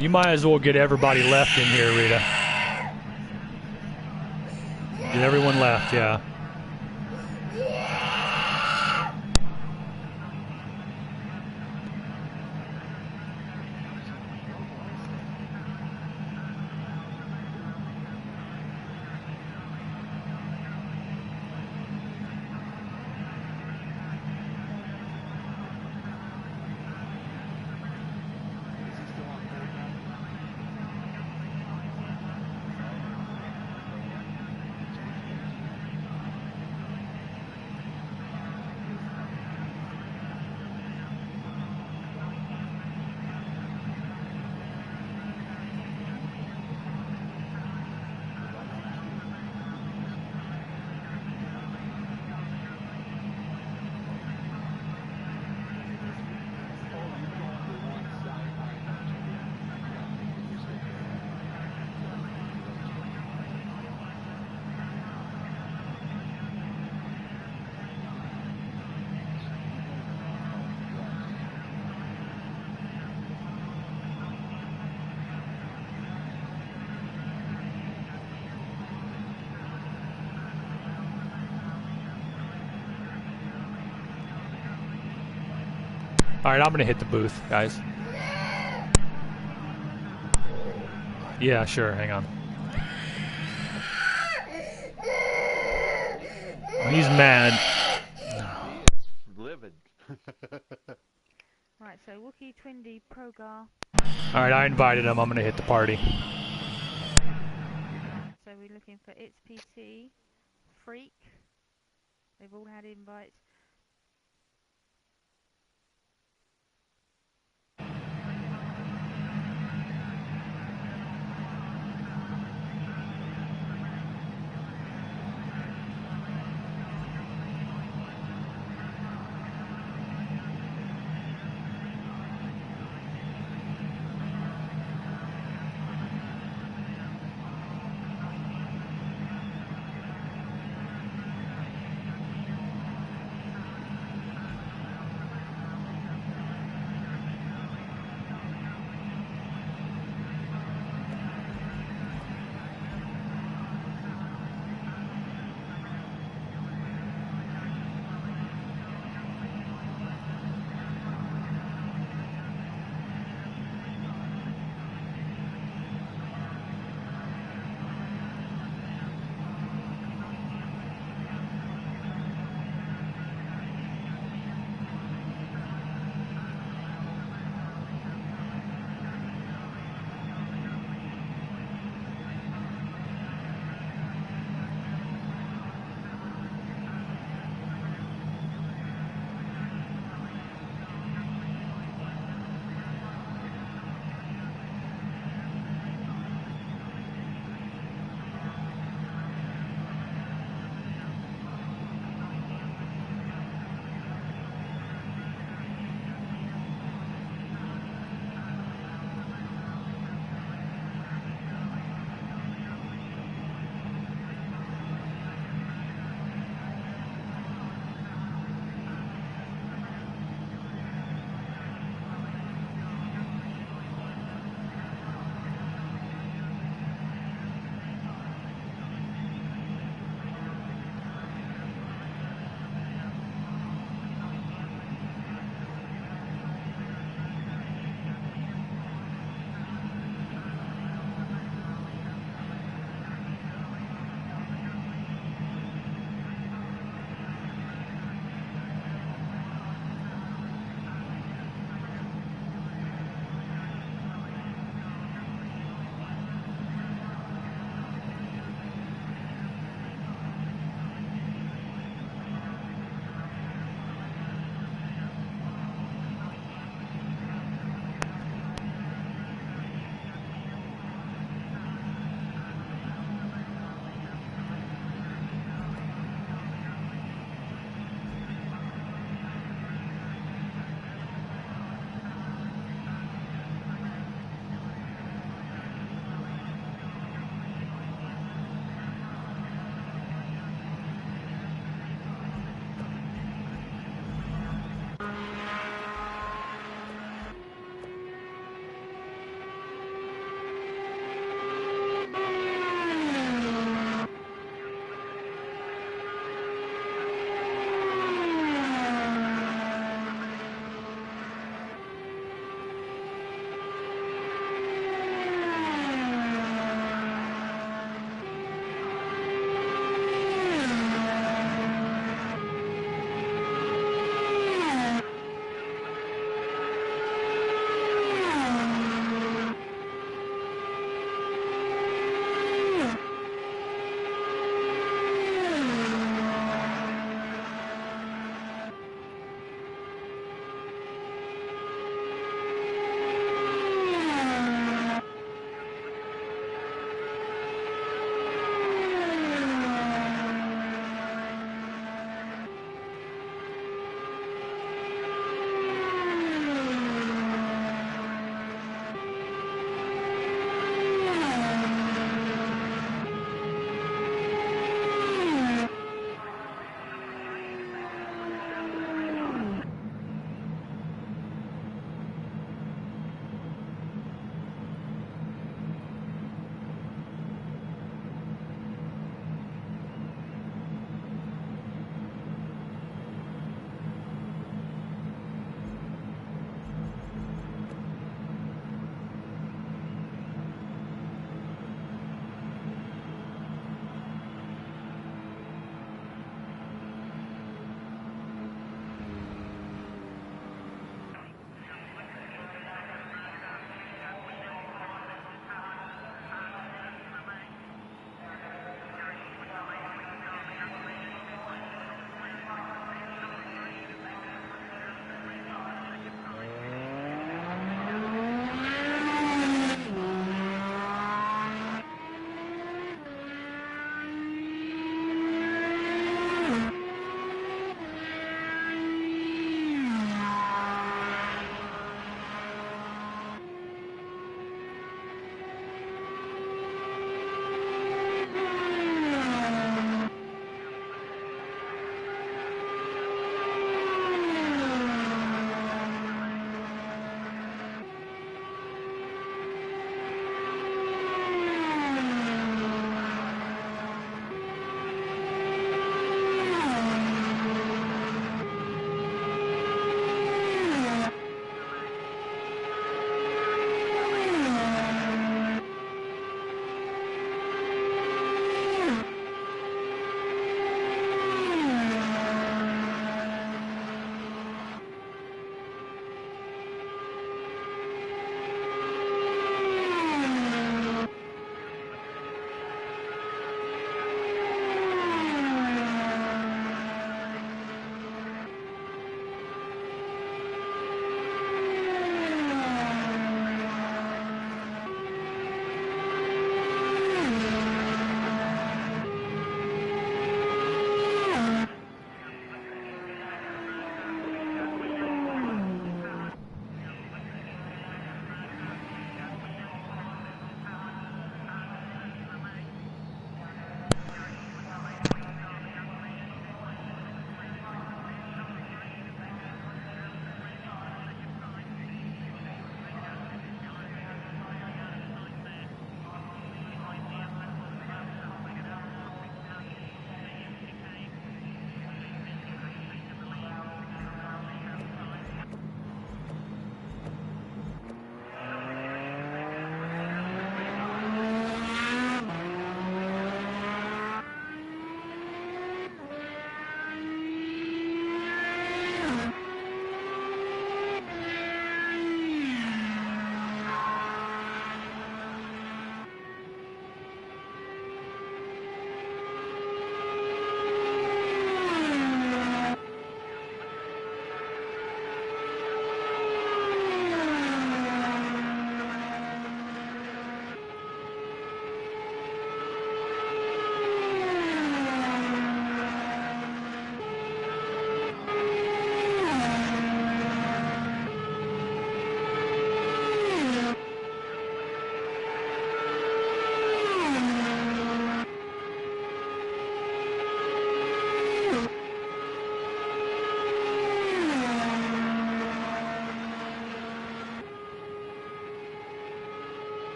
You might as well get everybody left in here, Rita. Get everyone left, yeah. All right, I'm going to hit the booth, guys. Yeah, sure. Hang on. He's mad. He is livid. Right, so Wookie, Twindy, Progar. All right, I invited him. I'm going to hit the party. So we're looking for It's PT, Freak. They've all had invites.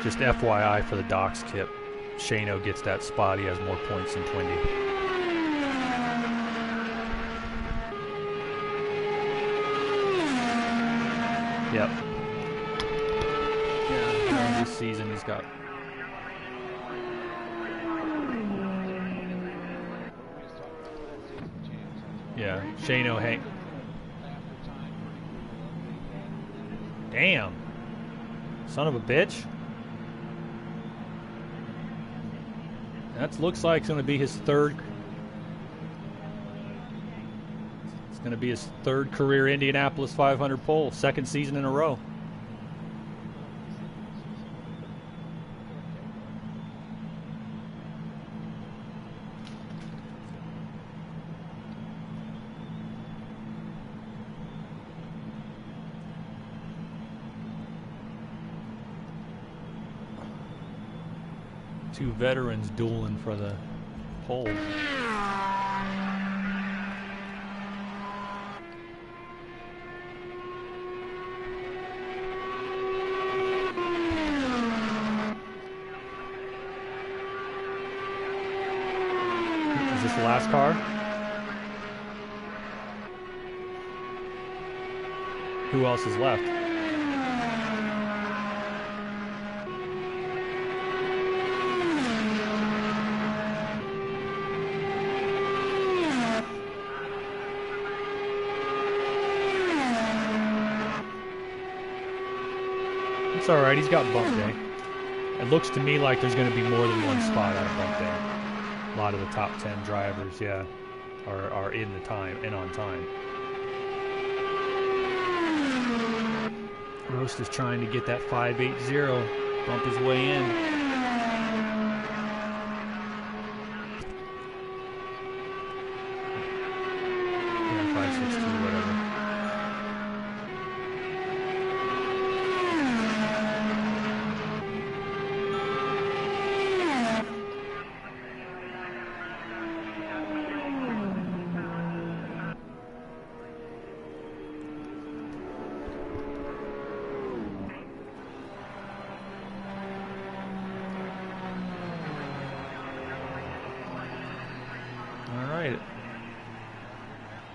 Just FYI for the docks, Kip. Shano gets that spot. He has more points than Twindy. Yep. Yeah, this season he's got. Yeah, Shano, hey. Damn. Son of a bitch. That looks like it's going to be his third. It's going to be his third career Indianapolis 500 pole, second season in a row. Two veterans dueling for the pole. Is this the last car? Who else is left? It's alright, he's got bump day. It looks to me like there's going to be more than one spot out of bump day. A lot of the top 10 drivers, yeah, are in the time and on time. Roast is trying to get that 580, bump his way in. Yeah, 562, whatever.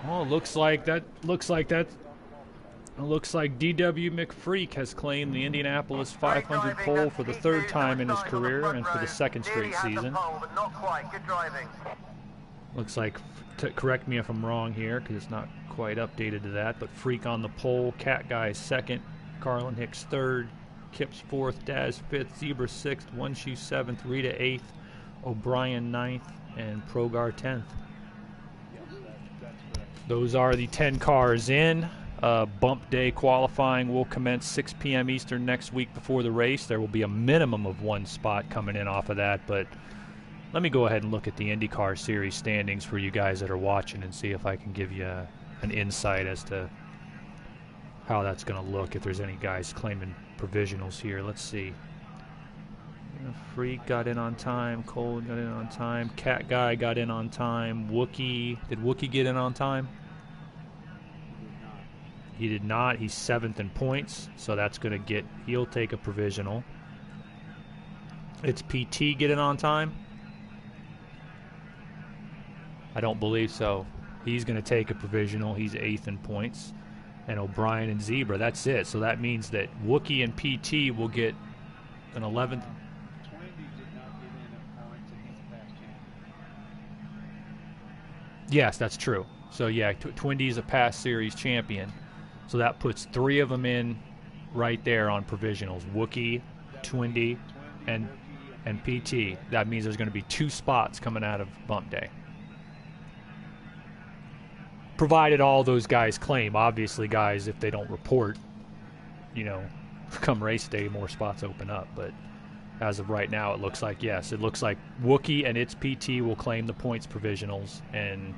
Well, it looks like DW McFreak has claimed the Indianapolis 500 pole for the third time in his career and for the second straight season. Looks like, correct me if I'm wrong here, because it's not quite updated to that, but Freak on the pole, Cat Guy second, Carlin Hicks third, Kip's fourth, Daz fifth, Zebra sixth, One Shoe seventh, Rita eighth, O'Brien ninth, and Progar 10th. Those are the 10 cars in. Bump day qualifying will commence 6 p.m. Eastern next week before the race. There will be a minimum of one spot coming in off of that, but let me go ahead and look at the IndyCar Series standings for you guys that are watching and see if I can give you an insight as to how that's going to look, if there's any guys claiming provisionals here. Let's see. Freak got in on time. Cole got in on time. Cat Guy got in on time. Wookie. Did Wookie get in on time? He did not. He's 7th in points, so that's going to get... He'll take a provisional. It's PT get in on time? I don't believe so. He's going to take a provisional. He's 8th in points. And O'Brien and Zebra, that's it. So that means that Wookie and PT will get an 11th... Yes, that's true. So yeah, Twindy's a past series champion. So that puts 3 of them in right there on provisionals. Wookie, Twindy, and PT. That means there's going to be 2 spots coming out of bump day. Provided all those guys claim. Obviously, guys, if they don't report, you know, come race day, more spots open up. But as of right now, it looks like, yes, it looks like Wookie and its PT will claim the points provisionals, and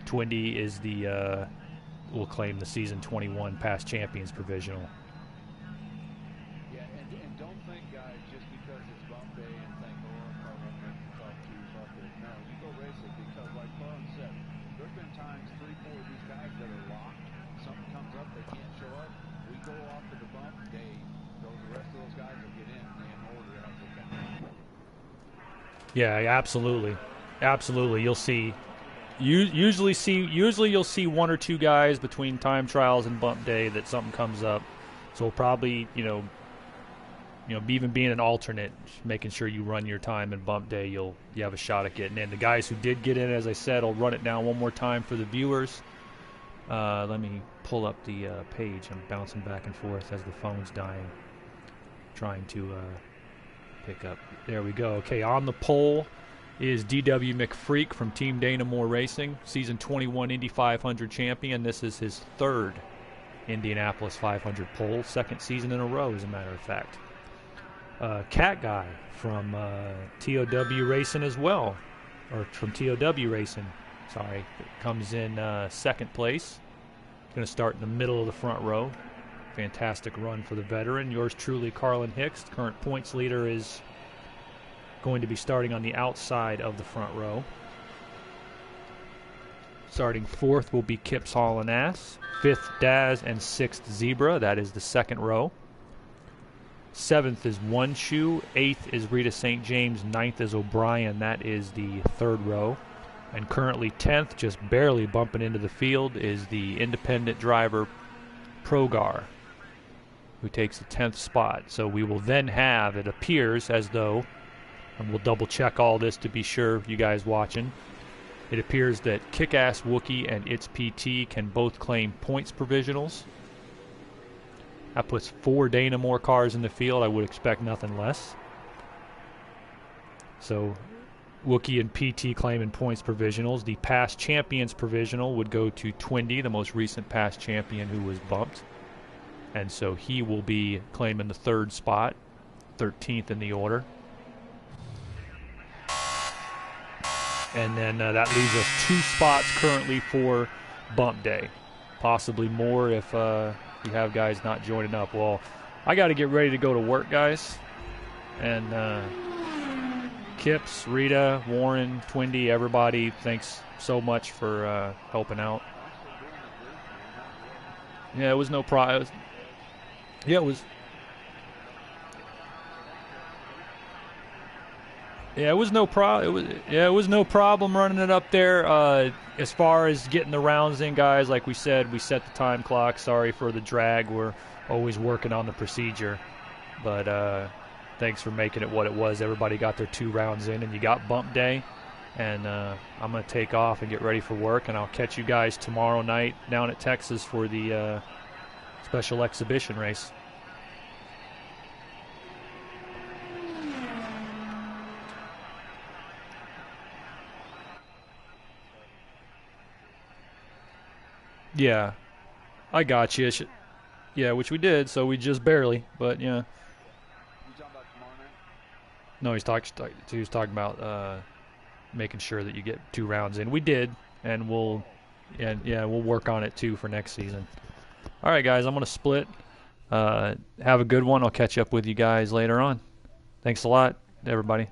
Twindy is the will claim the season 21 past champions provisional. Yeah, and don't think, guys, just because it's bump day and think, oh, I'm going to make myself too fuck it. No, you go race it, because like Carlin said, there's been times 3, 4 of these guys that are locked. Something comes up, they can't show up. We go off to the bump day, the rest of those guys will get in, and they end Yeah, absolutely, absolutely. Usually you'll see one or two guys between time trials and bump day that something comes up. So probably even being an alternate, making sure you run your time in bump day, you have a shot at getting in. The guys who did get in, as I said, I'll run it down one more time for the viewers. Let me pull up the page. I'm bouncing back and forth as the phone's dying, trying to pick up. There we go. Okay, on the pole is D.W. McFreak from Team Dana Moore Racing, Season 21 Indy 500 champion. This is his third Indianapolis 500 pole, second season in a row, as a matter of fact. Cat Guy from TOW Racing as well, or from TOW Racing, sorry, comes in second place. Going to start in the middle of the front row. Fantastic run for the veteran. Yours truly, Carlin Hicks, current points leader, is going to be starting on the outside of the front row. Starting fourth will be Kips Hall and Ass, fifth Daz, and sixth Zebra. That is the second row. Seventh is One Shoe, eighth is Rita St. James, ninth is O'Brien. That is the third row. And currently 10th, just barely bumping into the field, is the independent driver Progar, who takes the 10th spot. So we will then have, it appears as though, and we'll double check all this to be sure, you guys watching, it appears that Kick-Ass Wookie and its PT can both claim points provisionals. That puts 4 Dana Moore cars in the field. I would expect nothing less. So Wookie and PT claiming points provisionals. The past champions provisional would go to Twindy, the most recent past champion who was bumped. And so he will be claiming the third spot, 13th in the order. And then that leaves us 2 spots currently for bump day. Possibly more if you have guys not joining up. Well, I got to get ready to go to work, guys. And Kips, Rita, Warren, Twindy, everybody, thanks so much for helping out. Yeah, it was no problem. Yeah, it was. Yeah, it was no problem. It was no problem running it up there. As far as getting the rounds in, guys, like we said, we set the time clock. Sorry for the drag. We're always working on the procedure, but thanks for making it what it was. Everybody got their 2 rounds in, and you got bump day. And I'm going to take off and get ready for work, and I'll catch you guys tomorrow night down at Texas for the special exhibition race. Yeah, I got you. Yeah, which we did, so we just barely, but yeah. You talking about tomorrow night? No, he was talking about making sure that you get 2 rounds in. We did, and we'll work on it too for next season. All right, guys, I'm gonna split. Have a good one. I'll catch up with you guys later on. Thanks a lot, everybody.